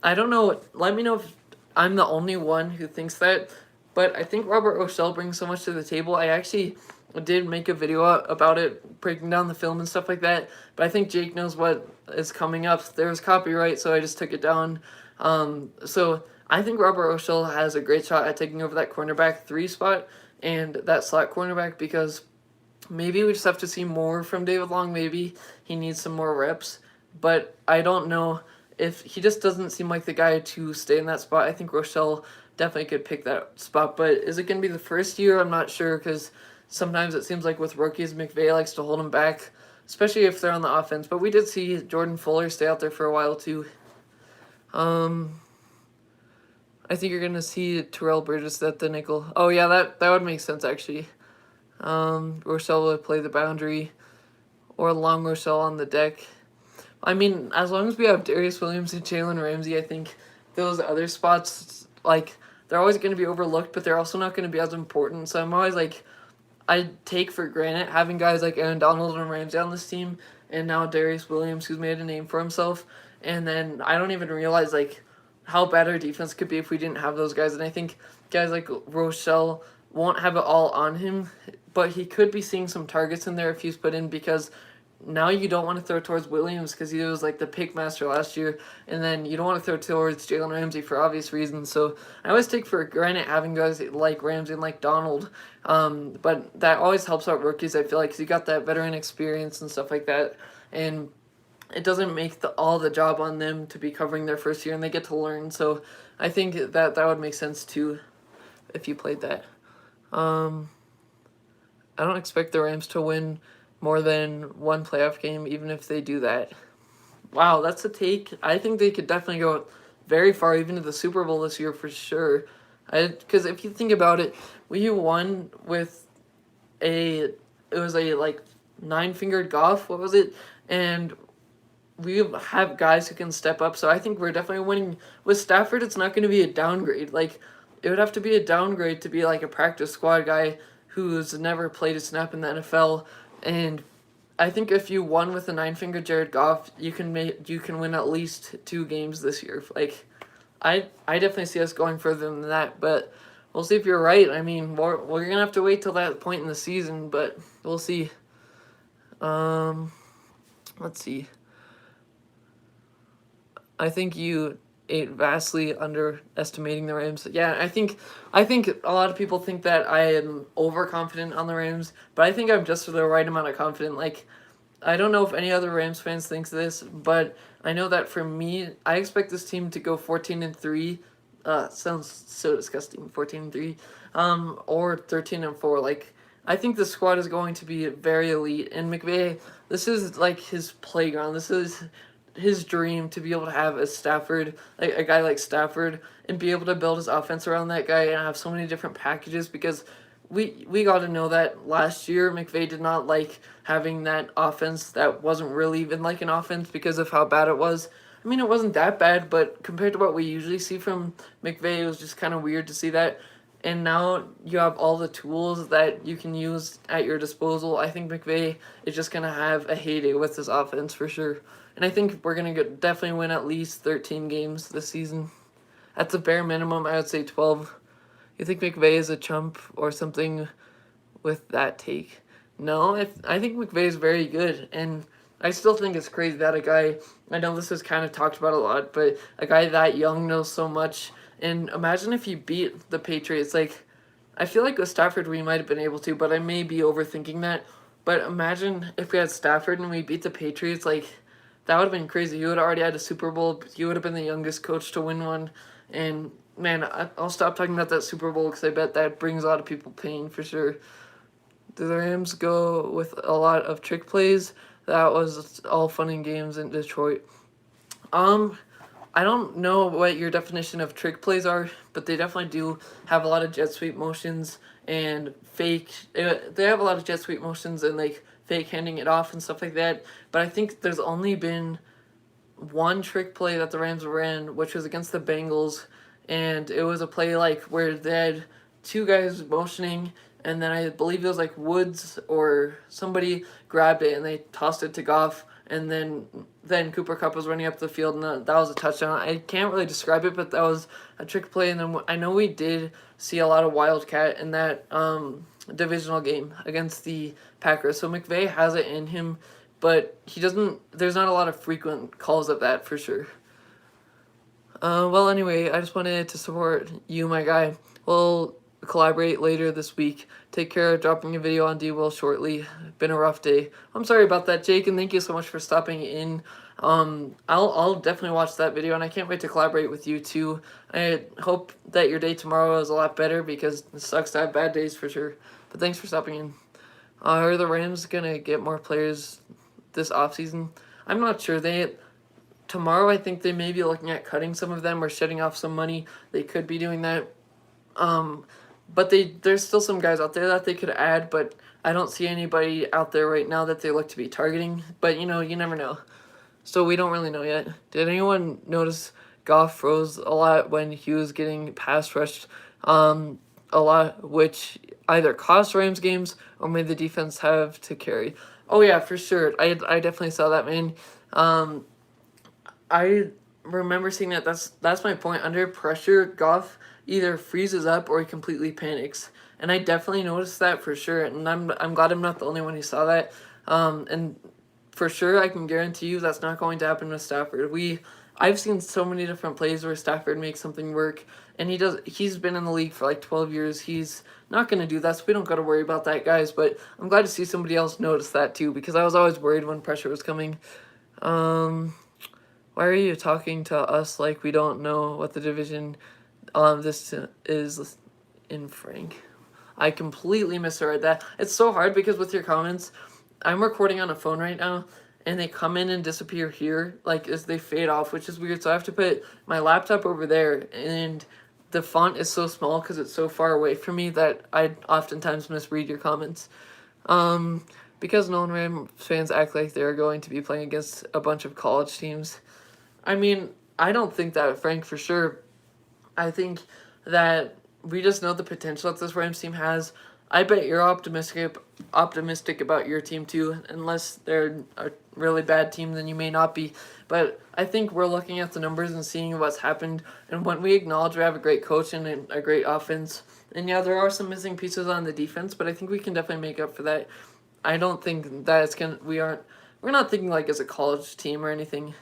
I don't know. Let me know if I'm the only one who thinks that. But I think Robert Rochelle brings so much to the table. I actually did make a video about it, breaking down the film and stuff like that. But I think Jake knows what is coming up. There's copyright, so I just took it down. So I think Robert Rochelle has a great shot at taking over that cornerback 3 spot and that slot cornerback, because maybe we just have to see more from David Long. Maybe he needs some more reps. But I don't know if he just doesn't seem like the guy to stay in that spot. I think Rochelle definitely could pick that spot. But is it going to be the first year? I'm not sure, because sometimes it seems like with rookies, McVay likes to hold them back, especially if they're on the offense. But we did see Jordan Fuller stay out there for a while too. I think you're going to see Terrell Bridges at the nickel. Oh, yeah, that would make sense, actually. Rochelle would play the boundary, or Long Rochelle on the deck. I mean, as long as we have Darius Williams and Jalen Ramsey, I think those other spots, like, they're always going to be overlooked, but they're also not going to be as important. So I'm always like, I take for granted having guys like Aaron Donald and Ramsey on this team, and now Darius Williams, who's made a name for himself. And then I don't even realize, like, how bad our defense could be if we didn't have those guys. And I think guys like Rochelle won't have it all on him, but he could be seeing some targets in there if he's put in, because now you don't want to throw towards Williams because he was like the pick master last year, and then you don't want to throw towards Jalen Ramsey for obvious reasons. So I always take for granted having guys like Ramsey and like Donald, but that always helps out rookies, I feel like, because you got that veteran experience and stuff like that, and it doesn't make all the job on them to be covering their first year, and they get to learn. So I think that would make sense too if you played that. I don't expect the Rams to win more than one playoff game, even if they do that. Wow, that's a take. I think they could definitely go very far, even to the Super Bowl this year for sure. Because if you think about it, we won with it was a like 9-fingered Goff. What was it? And we have guys who can step up. So I think we're definitely winning. With Stafford, it's not going to be a downgrade. Like, it would have to be a downgrade to be like a practice squad guy who's never played a snap in the NFL. And I think if you won with a 9-finger Jared Goff, you can win at least 2 games this year. Like, I definitely see us going further than that, but we'll see if you're right. I mean, we're gonna have to wait till that point in the season, but we'll see. Let's see. I think you ate vastly underestimating the Rams. Yeah, I think a lot of people think that I am overconfident on the Rams, but I think I'm just the right amount of confident. Like, I don't know if any other Rams fans thinks this, but I know that for me, I expect this team to go 14-3. Sounds so disgusting, 14-3. Or 13-4. Like, I think the squad is going to be very elite, and McVay, this is like his playground. This is his dream to be able to have a Stafford, like a guy like Stafford, and be able to build his offense around that guy and have so many different packages, because we got to know that last year McVay did not like having that offense that wasn't really even like an offense because of how bad it was. I mean, it wasn't that bad, but compared to what we usually see from McVay, it was just kind of weird to see that. And now you have all the tools that you can use at your disposal. I think McVay is just going to have a heyday with this offense for sure. And I think we're going to definitely win at least 13 games this season. At the bare minimum, I would say 12. You think McVay is a chump or something with that take? No, I think McVay is very good, and I still think it's crazy that a guy, I know this is kind of talked about a lot, but a guy that young knows so much. And imagine if you beat the Patriots. Like, I feel like with Stafford we might have been able to, but I may be overthinking that. But imagine if we had Stafford and we beat the Patriots. Like, that would have been crazy. You would have already had a Super Bowl. You would have been the youngest coach to win one. And man, I'll stop talking about that Super Bowl because I bet that brings a lot of people pain for sure. Do the Rams go with a lot of trick plays? That was all fun and games in Detroit. I don't know what your definition of trick plays are, but they definitely do have a lot of jet sweep motions and fake. They have a lot of jet sweep motions and like fake handing it off and stuff like that. But I think there's only been one trick play that the Rams ran, which was against the Bengals, and it was a play like where they had two guys motioning, and then I believe it was like Woods or somebody grabbed it and they tossed it to Goff, and then Cooper Kupp was running up the field, and that was a touchdown. I can't really describe it, but that was a trick play. And then I know we did see a lot of Wildcat in that divisional game against the Packers. So McVay has it in him, but he doesn't. There's not a lot of frequent calls of that for sure. Well, anyway, I just wanted to support you, my guy. We'll collaborate later this week. Take care. Dropping a video on D-Will shortly. Been a rough day. I'm sorry about that, Jake, and thank you so much for stopping in. I'll definitely watch that video, and I can't wait to collaborate with you too. I hope that your day tomorrow is a lot better because it sucks to have bad days for sure. But thanks for stopping in. Are the Rams gonna get more players this offseason? I'm not sure. Tomorrow I think they may be looking at cutting some of them or shedding off some money. They could be doing that. But there's still some guys out there that they could add, but I don't see anybody out there right now that they look to be targeting. But you never know. So we don't really know yet. Did anyone notice Goff froze a lot when he was getting pass rushed a lot, which either cost Rams games or made the defense have to carry? Oh yeah, for sure. I definitely saw that, man. I remember seeing that. That's my point. Under pressure, Goff either freezes up or he completely panics, and I definitely noticed that for sure. And I'm glad I'm not the only one who saw that. And for sure, I can guarantee you that's not going to happen with Stafford. I've seen so many different plays where Stafford makes something work, and he's been in the league for like 12 years. He's not going to do that, so we don't got to worry about that, guys. But I'm glad to see somebody else notice that too, because I was always worried when pressure was coming. Why are you talking to us like we don't know what the division this is in Frank? I completely misread that. It's so hard because with your comments, I'm recording on a phone right now, and they come in and disappear here, like as they fade off, which is weird. So I have to put my laptop over there, and the font is so small because it's so far away from me that I oftentimes misread your comments. Because no Ram fans act like they're going to be playing against a bunch of college teams. I mean, I don't think that, Frank, for sure. I think that we just know the potential that this Rams team has. I bet you're optimistic about your team too. Unless they're a really bad team, then you may not be. But I think we're looking at the numbers and seeing what's happened. And when we acknowledge we have a great coach and a great offense, and yeah, there are some missing pieces on the defense, but I think we can definitely make up for that. I don't think that we're not thinking like as a college team or anything.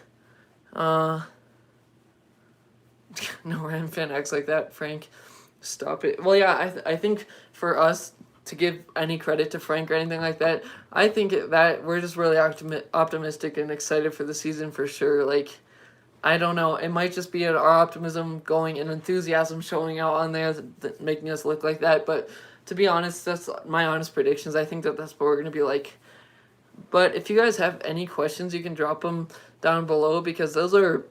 No Ram fan acts like that, Frank. Stop it. Well, yeah, I think for us, to give any credit to Frank or anything like that. I think that we're just really optimistic and excited for the season for sure. Like, I don't know. It might just be our optimism going and enthusiasm showing out on there, making us look like that. But to be honest, that's my honest predictions. I think that that's what we're going to be like. But if you guys have any questions, you can drop them down below, because those are,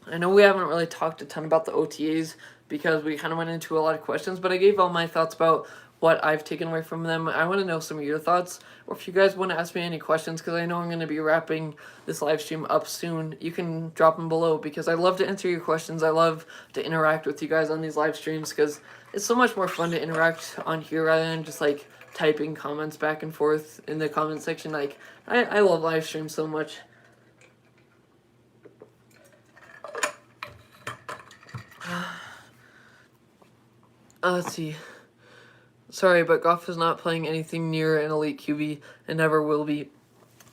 I know we haven't really talked a ton about the OTAs because we kind of went into a lot of questions, but I gave all my thoughts about what I've taken away from them. I want to know some of your thoughts, or if you guys want to ask me any questions, because I know I'm going to be wrapping this live stream up soon. You can drop them below, because I love to answer your questions. I love to interact with you guys on these live streams, because it's so much more fun to interact on here rather than just like typing comments back and forth in the comment section. Like, I love live streams so much. Let's see. Sorry, but Goff is not playing anything near an elite QB and never will be.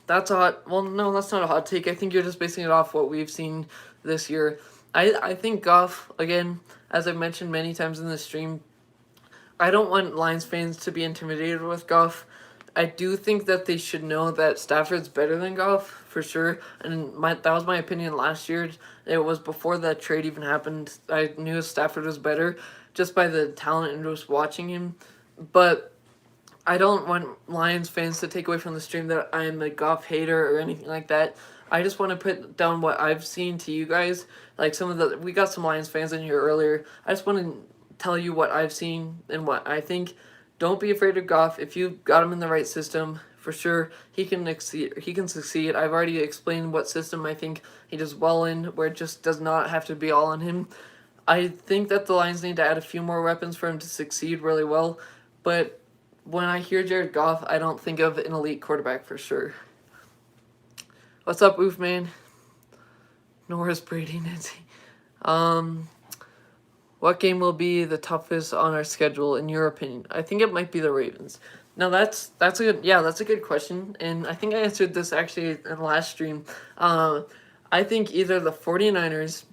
That's a hot... Well, no, that's not a hot take. I think you're just basing it off what we've seen this year. I think Goff, again, as I've mentioned many times in this stream, I don't want Lions fans to be intimidated with Goff. I do think that they should know that Stafford's better than Goff, for sure. And that was my opinion last year. It was before that trade even happened. I knew Stafford was better just by the talent and just watching him. But I don't want Lions fans to take away from the stream that I'm a Goff hater or anything like that. I just want to put down what I've seen to you guys. Like, we got some Lions fans in here earlier. I just want to tell you what I've seen and what I think. Don't be afraid of Goff. If you got him in the right system, for sure, he can succeed. I've already explained what system I think he does well in, where it just does not have to be all on him. I think that the Lions need to add a few more weapons for him to succeed really well. But when I hear Jared Goff, I don't think of an elite quarterback for sure. What's up, Wolfman? Norris, Brady, Nancy. What game will be the toughest on our schedule in your opinion? I think it might be the Ravens. Now that's a good question, and I think I answered this actually in the last stream. I think either the 49ers,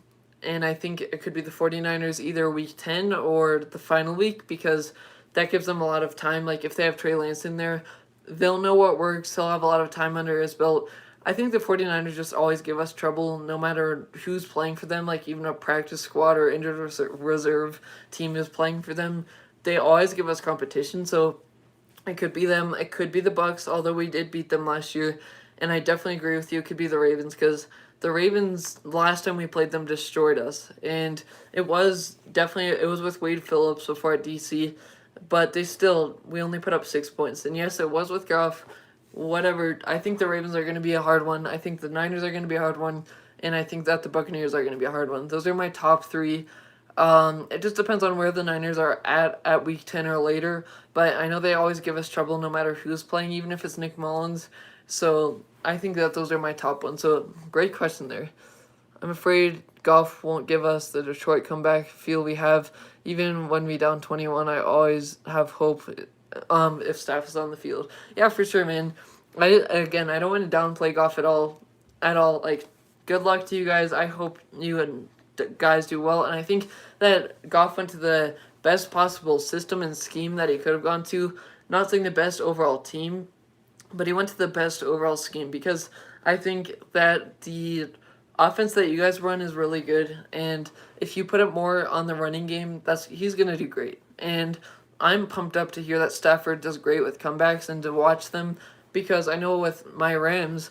and I think it could be the 49ers either week 10 or the final week, because that gives them a lot of time. Like, if they have Trey Lance in there, they'll know what works. He'll have a lot of time under his belt. I think the 49ers just always give us trouble no matter who's playing for them. Like, even a practice squad or injured reserve team is playing for them. They always give us competition. So it could be them. It could be the Bucks, although we did beat them last year. And I definitely agree with you. It could be the Ravens, because the Ravens, last time we played them, destroyed us. And it was with Wade Phillips before at DC. But we only put up 6 points. And yes, it was with Goff. Whatever. I think the Ravens are going to be a hard one. I think the Niners are going to be a hard one. And I think that the Buccaneers are going to be a hard one. Those are my top three. It just depends on where the Niners are at week 10 or later. But I know they always give us trouble no matter who's playing, even if it's Nick Mullins. So I think that those are my top ones. So great question there. I'm afraid Goff won't give us the Detroit comeback feel we have. Even when we down 21, I always have hope if Staff is on the field. Yeah, for sure, man. I don't want to downplay Goff at all. Like, good luck to you guys. I hope you and guys do well. And I think that Goff went to the best possible system and scheme that he could have gone to. Not saying the best overall team, but he went to the best overall scheme, because I think that the offense that you guys run is really good, and if you put it more on the running game, he's gonna do great. And I'm pumped up to hear that Stafford does great with comebacks and to watch them, because I know with my Rams,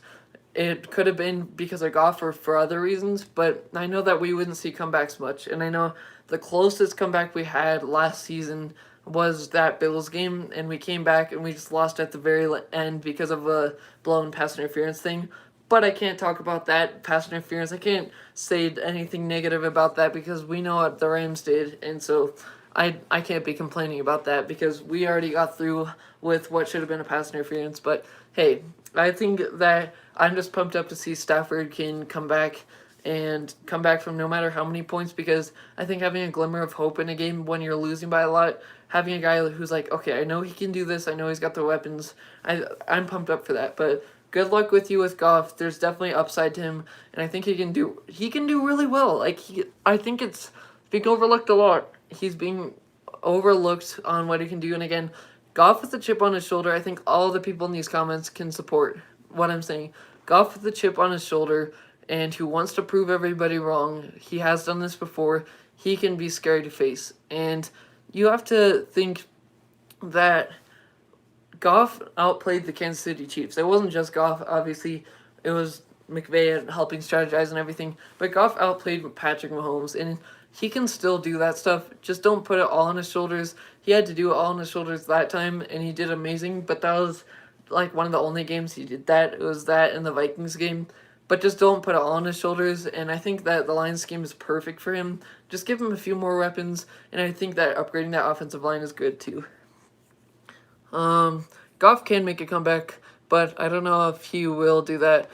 it could have been because of Goff or for other reasons, but I know that we wouldn't see comebacks much. And I know the closest comeback we had last season was that Bills game, and we came back and we just lost at the very end because of a blown pass interference thing. But I can't talk about that pass interference. I can't say anything negative about that, because we know what the Rams did, and so I can't be complaining about that, because we already got through with what should have been a pass interference. But hey, I think that I'm just pumped up to see Stafford can come back from no matter how many points, because I think having a glimmer of hope in a game when you're losing by a lot, having a guy who's like, okay, I know he can do this, I know he's got the weapons, I'm pumped up for that. But good luck with you with Goff. There's definitely upside to him, and I think he can do really well. Like, I think it's being overlooked a lot. He's being overlooked on what he can do, and again, Goff with a chip on his shoulder, I think all the people in these comments can support what I'm saying. Goff with a chip on his shoulder and who wants to prove everybody wrong. He has done this before. He can be scary to face. And you have to think that Goff outplayed the Kansas City Chiefs. It wasn't just Goff, obviously. It was McVay helping strategize and everything. But Goff outplayed Patrick Mahomes, and he can still do that stuff. Just don't put it all on his shoulders. He had to do it all on his shoulders that time, and he did amazing. But that was like one of the only games he did that. It was that in the Vikings game. But just don't put it all on his shoulders. And I think that the Lions scheme is perfect for him. Just give him a few more weapons, and I think that upgrading that offensive line is good too. Goff can make a comeback, but I don't know if he will do that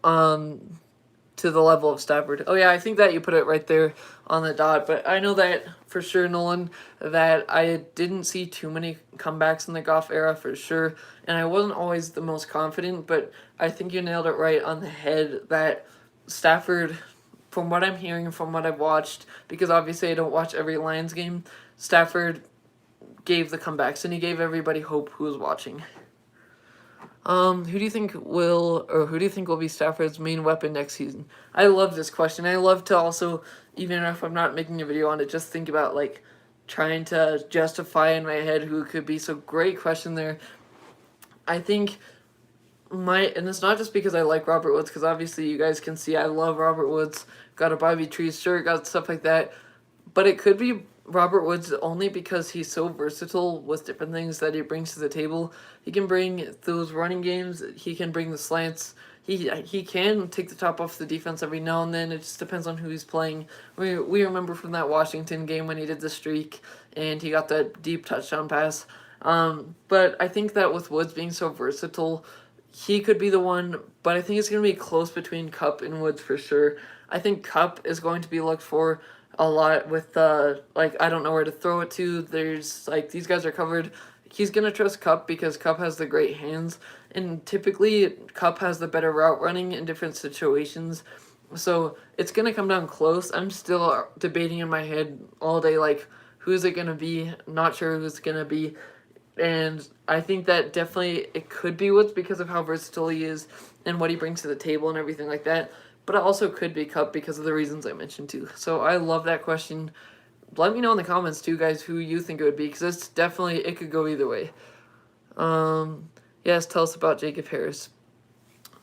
to the level of Stafford. Oh yeah, I think that you put it right there on the dot, but I know that for sure, Nolan, that I didn't see too many comebacks in the Goff era for sure, and I wasn't always the most confident, but I think you nailed it right on the head that Stafford, from what I'm hearing, from what I've watched, because obviously I don't watch every Lions game, Stafford gave the comebacks, and he gave everybody hope who was watching. Who do you think will be Stafford's main weapon next season? I love this question. I love to also, even if I'm not making a video on it, just think about like trying to justify in my head who could be. So great question there. I think and it's not just because I like Robert Woods, because obviously you guys can see I love Robert Woods. Got a Bobby Trees shirt, got stuff like that. But it could be Robert Woods only because he's so versatile with different things that he brings to the table. He can bring those running games. He can bring the slants. He can take the top off the defense every now and then. It just depends on who he's playing. We remember from that Washington game when he did the streak and he got that deep touchdown pass. But I think that with Woods being so versatile, he could be the one, but I think it's going to be close between Kupp and Woods for sure. I think Kupp is going to be looked for a lot with, like, I don't know where to throw it to. There's, like, these guys are covered. He's going to trust Kupp because Kupp has the great hands, and typically Kupp has the better route running in different situations. So it's going to come down close. I'm still debating in my head all day, like, who's it going to be? Not sure who's going to be. And I think that definitely it could be Woods because of how versatile he is and what he brings to the table and everything like that. But it also could be Kupp because of the reasons I mentioned too. So I love that question. Let me know in the comments too, guys, who you think it would be, because it's definitely, it could go either way. Yes, tell us about Jacob Harris.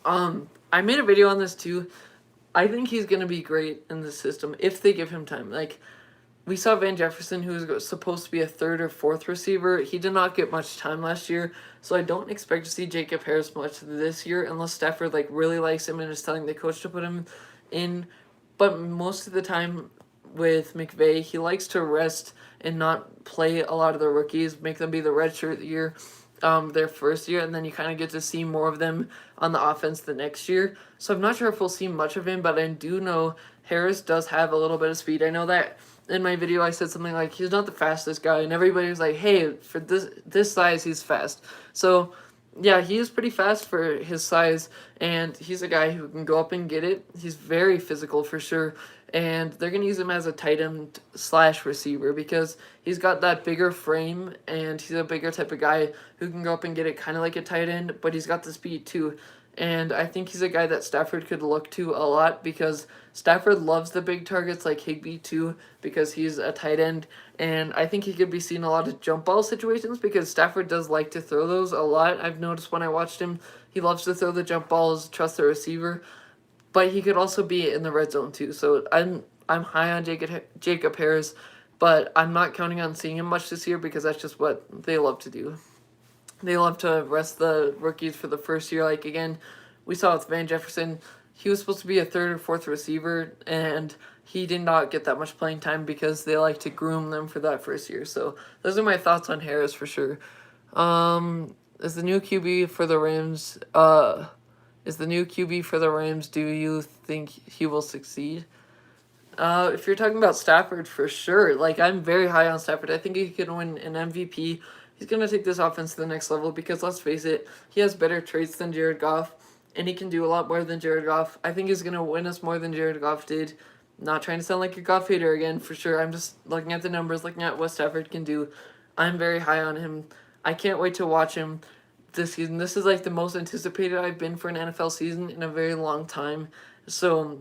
I made a video on this too. I think he's going to be great in the system if they give him time. Like, we saw Van Jefferson, who was supposed to be a third or fourth receiver. He did not get much time last year, so I don't expect to see Jacob Harris much this year unless Stafford like really likes him and is telling the coach to put him in. But most of the time with McVay, he likes to rest and not play a lot of the rookies, make them be the redshirt year, their first year, and then you kind of get to see more of them on the offense the next year. So I'm not sure if we'll see much of him, but I do know Harris does have a little bit of speed. I know that in my video I said something like he's not the fastest guy, and everybody was like, hey, for this size he's fast. So yeah, he is pretty fast for his size, and he's a guy who can go up and get it. He's very physical for sure, and they're going to use him as a tight end / receiver because he's got that bigger frame, and he's a bigger type of guy who can go up and get it kind of like a tight end, but he's got the speed too. And I think he's a guy that Stafford could look to a lot because Stafford loves the big targets like Higbee too because he's a tight end. And I think he could be seen a lot of jump ball situations because Stafford does like to throw those a lot. I've noticed when I watched him, he loves to throw the jump balls, trust the receiver. But he could also be in the red zone too. So I'm high on Jacob Harris, but I'm not counting on seeing him much this year because that's just what they love to do. They love to rest the rookies for the first year. Like, again, we saw with Van Jefferson, he was supposed to be a third or fourth receiver, and he did not get that much playing time because they like to groom them for that first year. So those are my thoughts on Harris for sure. Is the new QB for the Rams, do you think he will succeed? If you're talking about Stafford, for sure. Like, I'm very high on Stafford. I think he could win an MVP. He's going to take this offense to the next level because, let's face it, he has better traits than Jared Goff, and he can do a lot more than Jared Goff. I think he's going to win us more than Jared Goff did. Not trying to sound like a Goff hater again, for sure. I'm just looking at the numbers, looking at what Stafford can do. I'm very high on him. I can't wait to watch him this season. This is like the most anticipated I've been for an NFL season in a very long time. So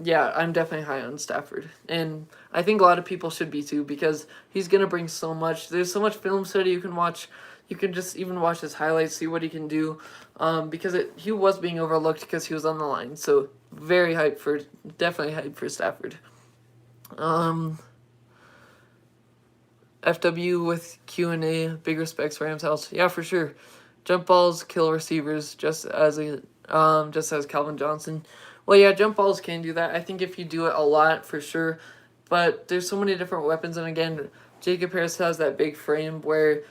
yeah, I'm definitely high on Stafford. And I think a lot of people should be too, because he's going to bring so much. There's so much film study you can watch. You can just even watch his highlights, see what he can do. Because he was being overlooked because he was on the line. So definitely hyped for Stafford. FW with Q&A, big respects for Rams House. Yeah, for sure. Jump balls kill receivers, just as Calvin Johnson. Well, yeah, jump balls can do that. I think if you do it a lot, for sure. But there's so many different weapons, and again, Jacob Harris has that big frame where,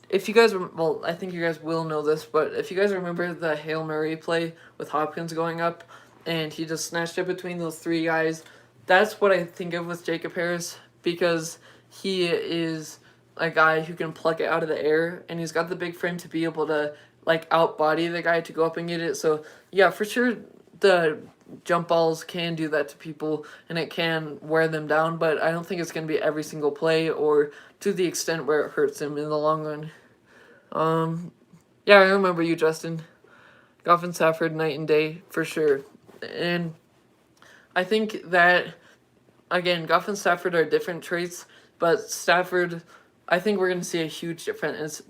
if you guys, well, I think you guys will know this, but if you guys remember the Hail Mary play with Hopkins going up, and he just snatched it between those three guys, that's what I think of with Jacob Harris, because he is a guy who can pluck it out of the air, and he's got the big frame to be able to like outbody the guy to go up and get it. So yeah, for sure, the jump balls can do that to people, and it can wear them down. But I don't think it's going to be every single play or to the extent where it hurts him in the long run. Yeah, I remember you, Justin. Goff and Stafford, night and day for sure, and I think that again, Goff and Stafford are different traits, but Stafford, I think we're going to see a huge difference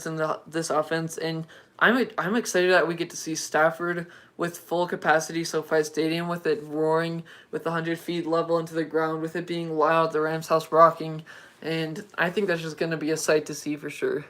in this offense, and I'm excited that we get to see Stafford with full capacity SoFi Stadium, with it roaring, with 100 feet level into the ground, with it being loud, the Rams house rocking, and I think that's just going to be a sight to see for sure.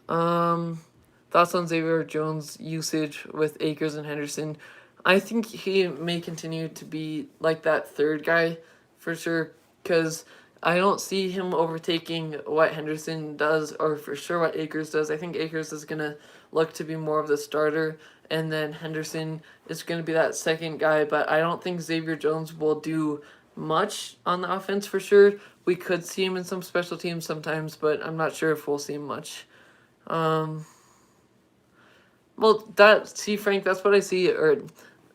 Thoughts on Xavier Jones' usage with Akers and Henderson? I think he may continue to be like that third guy for sure, because I don't see him overtaking what Henderson does, or for sure what Akers does. I think Akers is going to look to be more of the starter, and then Henderson is going to be that second guy, but I don't think Xavier Jones will do much on the offense for sure. We could see him in some special teams sometimes, but I'm not sure if we'll see him much. Well, Frank, that's what I see, or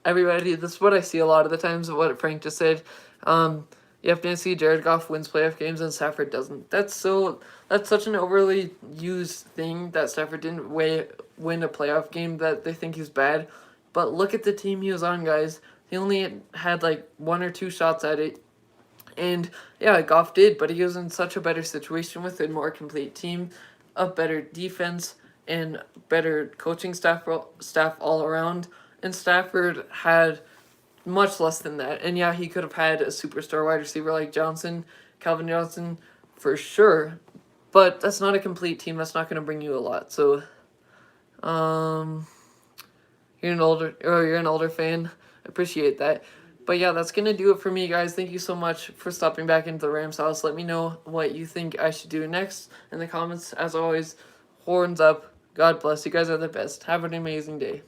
everybody, this is what I see a lot of the times of what Frank just said. You have to see Jared Goff wins playoff games and Stafford doesn't. That's such an overly used thing, that Stafford didn't win a playoff game, that they think he's bad. But look at the team he was on, guys. He only had like 1 or 2 shots at it. And yeah, Goff did, but he was in such a better situation with a more complete team, a better defense, and better coaching staff all around. And Stafford had much less than that. And yeah, he could have had a superstar wide receiver like Calvin Johnson, for sure. But that's not a complete team. That's not going to bring you a lot. So, you're an older fan. I appreciate that. But yeah, that's going to do it for me, guys. Thank you so much for stopping back into the Rams house. Let me know what you think I should do next in the comments. As always, horns up. God bless. You guys are the best. Have an amazing day.